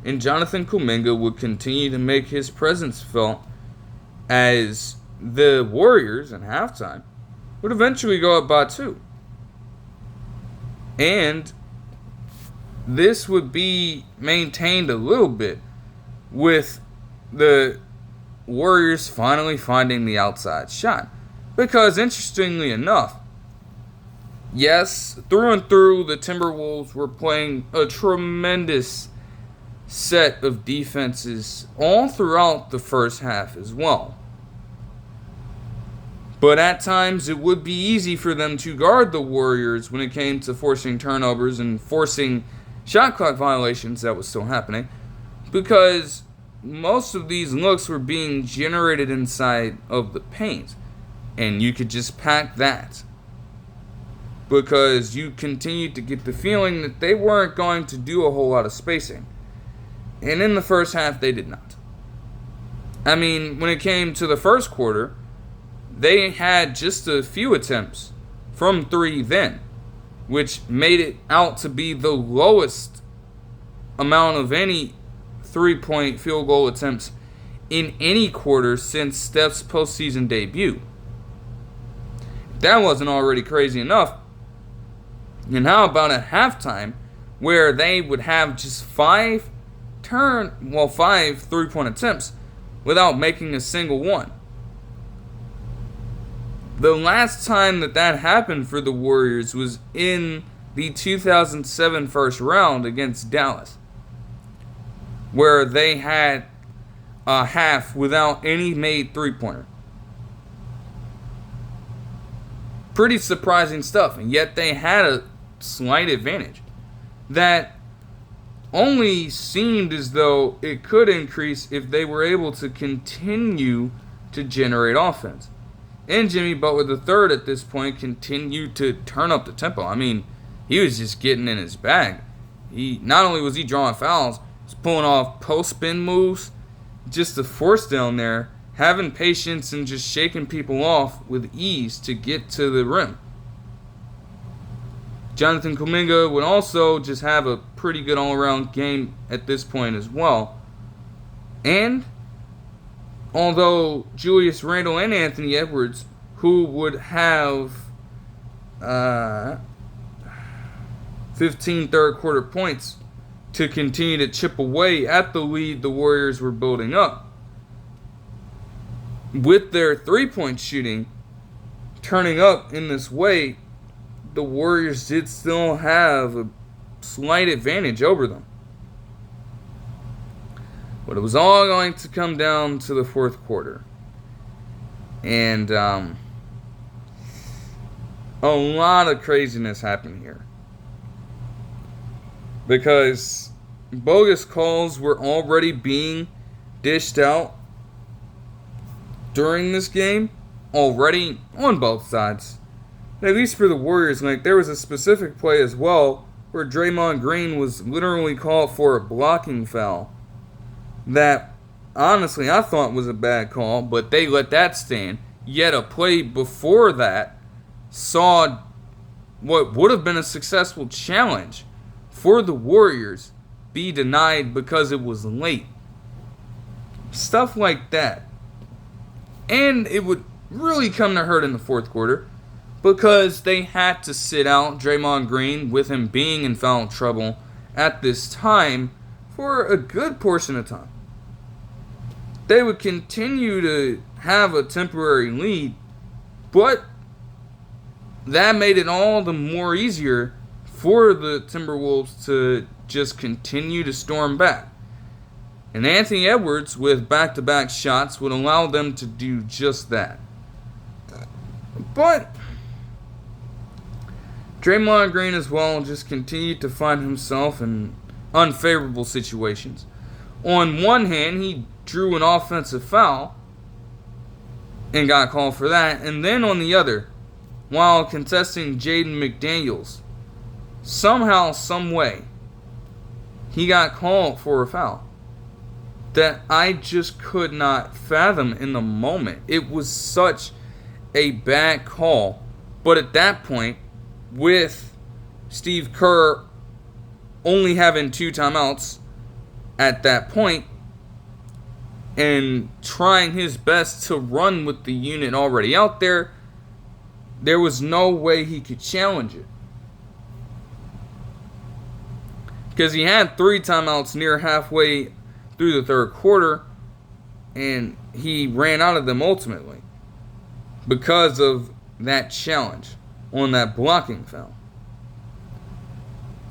and Jonathan Kuminga would continue to make his presence felt as the Warriors in halftime would eventually go up by 2. And this would be maintained a little bit with the Warriors finally finding the outside shot. Because interestingly enough, yes, through and through, the Timberwolves were playing a tremendous set of defenses all throughout the first half as well. But at times, it would be easy for them to guard the Warriors when it came to forcing turnovers and forcing shot clock violations that was still happening, because most of these looks were being generated inside of the paint. And you could just pack that, because you continued to get the feeling that they weren't going to do a whole lot of spacing. And in the first half, they did not. I mean, when it came to the first quarter, they had just a few attempts from 3 then, which made it out to be the lowest amount of any 3-point field goal attempts in any quarter since Steph's postseason debut. If that wasn't already crazy enough, and how about at halftime, where they would have just 5 3-point attempts without making a single one? The last time that happened for the Warriors was in the 2007 first round against Dallas, where they had a half without any made 3-pointer. Pretty surprising stuff, and yet they had a slight advantage that only seemed as though it could increase if they were able to continue to generate offense. And Jimmy Butler III at this point continued to turn up the tempo. I mean, he was just getting in his bag. Not only was he drawing fouls, he was pulling off post-spin moves just to force down there, having patience and just shaking people off with ease to get to the rim. Jonathan Kuminga would also just have a pretty good all-around game at this point as well. And although Julius Randle and Anthony Edwards, who would have 15 third-quarter points to continue to chip away at the lead the Warriors were building up, with their 3-point shooting turning up in this way, the Warriors did still have a slight advantage over them. But it was all going to come down to the fourth quarter. And a lot of craziness happened here. Because bogus calls were already being dished out during this game, already on both sides. At least for the Warriors, like there was a specific play as well where Draymond Green was literally called for a blocking foul that honestly I thought was a bad call, but they let that stand. Yet a play before that saw what would have been a successful challenge for the Warriors be denied because it was late. Stuff like that. And it would really come to hurt in the fourth quarter because they had to sit out Draymond Green with him being in foul trouble at this time for a good portion of time. They would continue to have a temporary lead, but that made it all the more easier for the Timberwolves to just continue to storm back. And Anthony Edwards, with back-to-back shots, would allow them to do just that. But Draymond Green as well just continued to find himself in unfavorable situations. On one hand, he drew an offensive foul and got called for that. And then on the other, while contesting Jaden McDaniels, somehow, some way, he got called for a foul that I just could not fathom in the moment. It was such a bad call. But at that point, with Steve Kerr only having 2 timeouts at that point and trying his best to run with the unit already out there, there was no way he could challenge it. Because he had 3 timeouts near halfway through the third quarter, and he ran out of them ultimately because of that challenge on that blocking foul.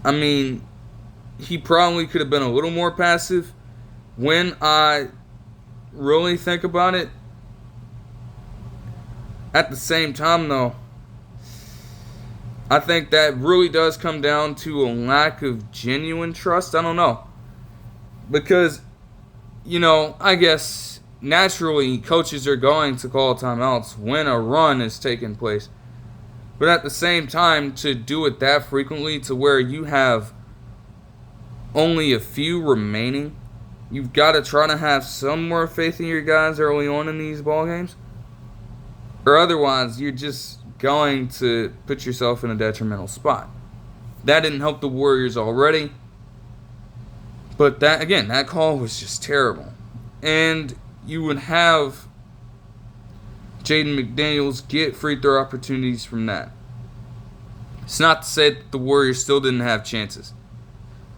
I mean, he probably could have been a little more passive. When I really think about it, at the same time though, I think that really does come down to a lack of genuine trust. I don't know. Because, I guess naturally coaches are going to call timeouts when a run is taking place. But at the same time, to do it that frequently to where you have only a few remaining, you've got to try to have some more faith in your guys early on in these ball games. Or otherwise, you're just going to put yourself in a detrimental spot. That didn't help the Warriors already. But that call was just terrible. And you would have Jaden McDaniels get free throw opportunities from that. It's not to say that the Warriors still didn't have chances.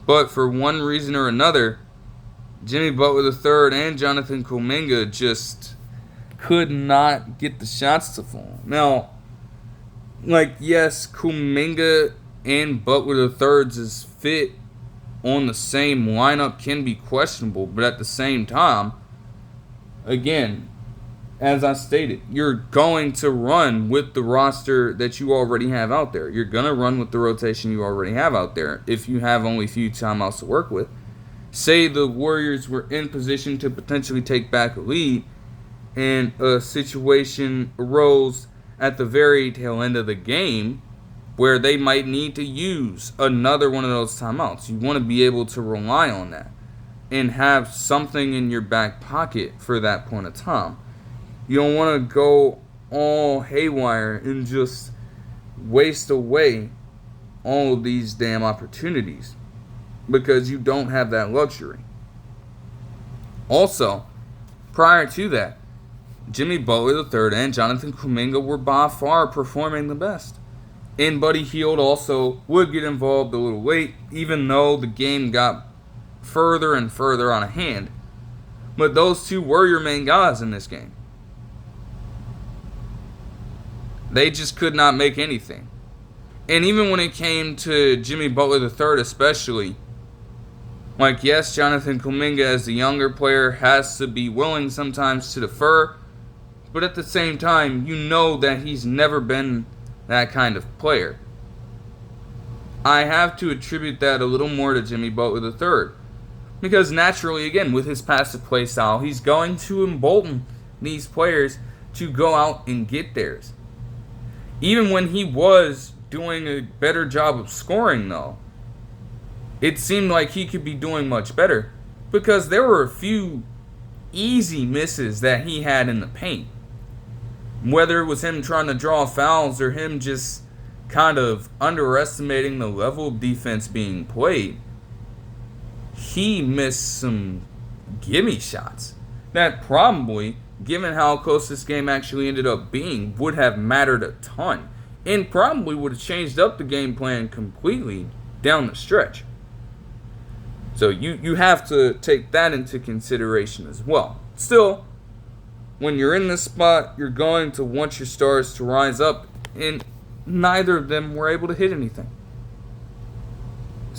But for one reason or another, Jimmy Butler III and Jonathan Kuminga just could not get the shots to fall. Now, yes, Kuminga and Butler III's fit on the same lineup can be questionable, but at the same time, again, as I stated, you're going to run with the roster that you already have out there. You're going to run with the rotation you already have out there if you have only a few timeouts to work with. Say the Warriors were in position to potentially take back a lead and a situation arose at the very tail end of the game where they might need to use another one of those timeouts. You want to be able to rely on that and have something in your back pocket for that point of time. You don't want to go all haywire and just waste away all of these damn opportunities because you don't have that luxury. Also, prior to that, Jimmy Butler III and Jonathan Kuminga were by far performing the best. And Buddy Hield also would get involved a little late, even though the game got further and further on hand. But those two were your main guys in this game. They just could not make anything. And even when it came to Jimmy Butler III especially, yes, Jonathan Kuminga as the younger player has to be willing sometimes to defer, but at the same time, you know that he's never been that kind of player. I have to attribute that a little more to Jimmy Butler III. Because naturally, again, with his passive play style, he's going to embolden these players to go out and get theirs. Even when he was doing a better job of scoring, though, it seemed like he could be doing much better. Because there were a few easy misses that he had in the paint. Whether it was him trying to draw fouls or him just kind of underestimating the level of defense being played, he missed some gimme shots that probably, given how close this game actually ended up being, would have mattered a ton and probably would have changed up the game plan completely down the stretch. So you have to take that into consideration as well. Still, when you're in this spot, you're going to want your stars to rise up, and neither of them were able to hit anything.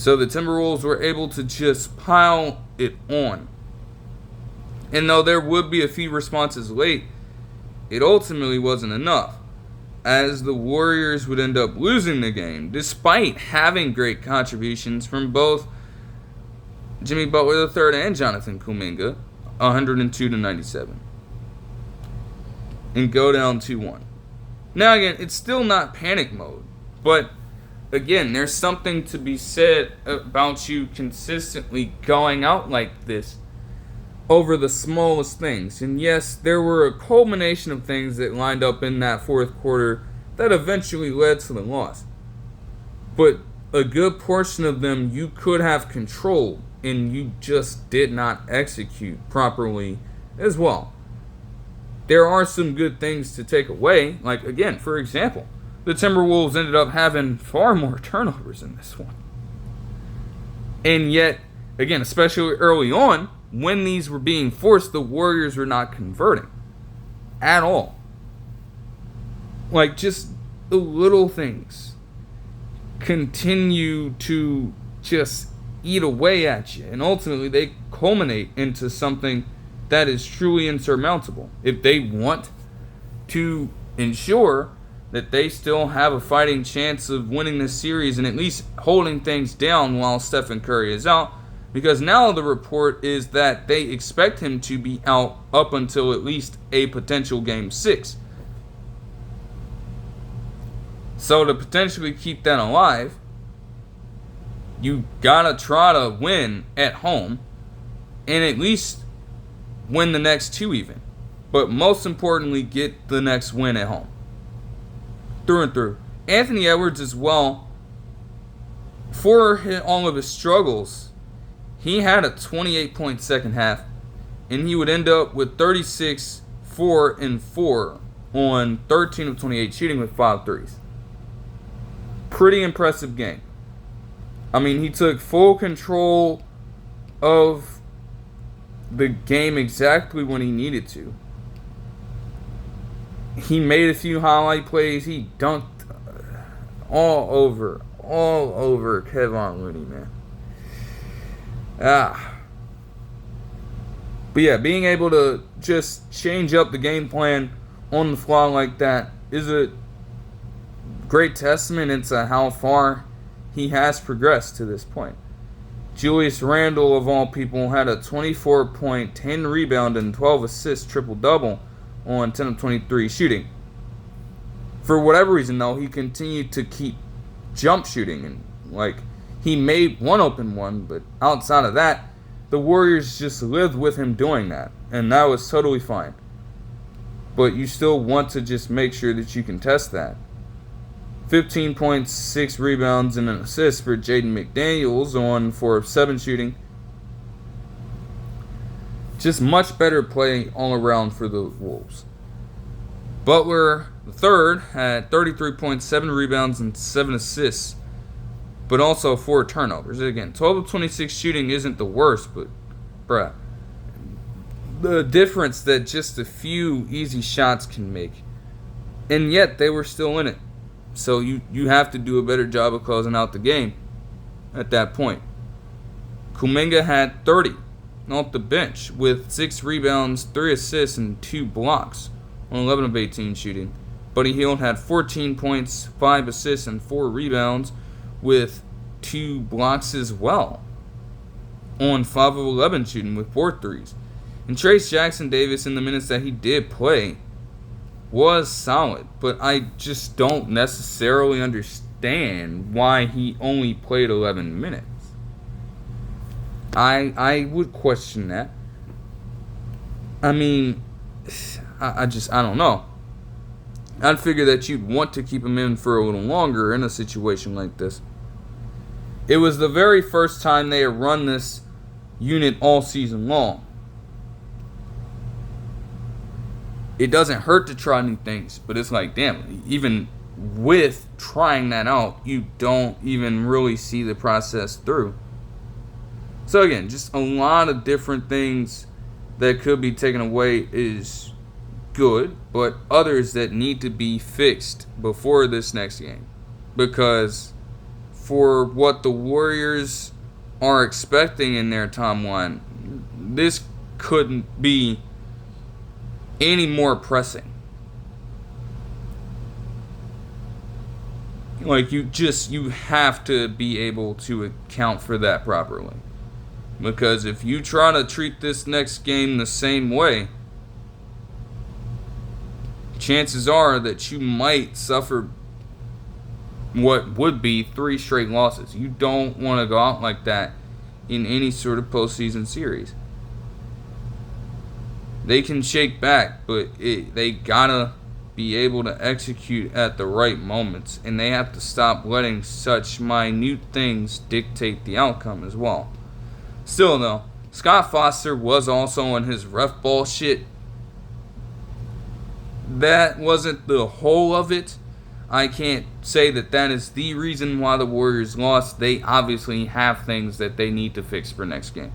So the Timberwolves were able to just pile it on. And though there would be a few responses late, it ultimately wasn't enough, as the Warriors would end up losing the game, despite having great contributions from both Jimmy Butler III and Jonathan Kuminga, 102-97, and go down 2-1. Now again, it's still not panic mode, but again, there's something to be said about you consistently going out like this over the smallest things. And yes, there were a culmination of things that lined up in that fourth quarter that eventually led to the loss. But a good portion of them you could have controlled, and you just did not execute properly as well. There are some good things to take away. Like, again, for example, the Timberwolves ended up having far more turnovers in this one. And yet, again, especially early on, when these were being forced, the Warriors were not converting at all. Like, just the little things continue to just eat away at you, and ultimately they culminate into something that is truly insurmountable. If they want to ensure that they still have a fighting chance of winning this series and at least holding things down while Stephen Curry is out, because now the report is that they expect him to be out up until at least a potential Game 6. So to potentially keep that alive, you gotta try to win at home and at least win the next two even. But most importantly, get the next win at home. Through and through. Anthony Edwards as well, for all of his struggles, he had a 28-point second half, and he would end up with 36, 4, and 4 on 13 of 28 shooting with 5 threes. Pretty impressive game. I mean, he took full control of the game exactly when he needed to. He made a few highlight plays. He dunked all over Kevon Looney, man. But yeah, being able to just change up the game plan on the fly like that is a great testament into how far he has progressed to this point. Julius Randle, of all people, had a 24-point, 10 rebound, and 12 assist triple-double on 10 of 23 shooting. For whatever reason, though, he continued to keep jump shooting, and he made one open one, but outside of that, the Warriors just lived with him doing that, and that was totally fine. But you still want to just make sure that you can test that. 15 points, 6 rebounds, and an assist for Jaden McDaniels on 4 of 7 shooting. Just much better play all around for the Wolves. Butler, the third, had 33 points, 7 rebounds, and 7 assists, but also 4 turnovers. Again, 12 of 26 shooting isn't the worst, but, bruh, the difference that just a few easy shots can make. And yet, they were still in it. So you have to do a better job of closing out the game at that point. Kuminga had 30 off the bench with 6 rebounds, 3 assists, and 2 blocks on 11 of 18 shooting. Buddy Hield had 14 points, 5 assists, and 4 rebounds with 2 blocks as well on 5 of 11 shooting with 4 threes. And Trace Jackson-Davis, in the minutes that he did play, was solid, but I just don't necessarily understand why he only played 11 minutes. I would question that. I mean, I don't know. I'd figure that you'd want to keep him in for a little longer in a situation like this. It was the very first time they had run this unit all season long. It doesn't hurt to try new things, but it's like, damn, even with trying that out, you don't even really see the process through. So again, just a lot of different things that could be taken away is good, but others that need to be fixed before this next game. Because for what the Warriors are expecting in their timeline, this couldn't be any more pressing. Like, you have to be able to account for that properly. Because if you try to treat this next game the same way, chances are that you might suffer what would be 3 straight losses. You don't want to go out like that in any sort of postseason series. They can shake back, but they gotta be able to execute at the right moments, and they have to stop letting such minute things dictate the outcome as well. Still though, Scott Foster was also on his ref ball shit. That wasn't the whole of it. I can't say that is the reason why the Warriors lost. They obviously have things that they need to fix for next game.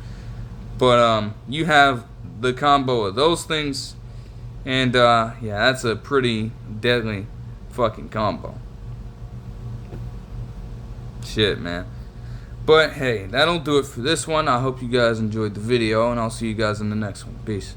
But you have the combo of those things, and yeah, that's a pretty deadly fucking combo. Shit, man. But hey, that'll do it for this one. I hope you guys enjoyed the video, and I'll see you guys in the next one. Peace.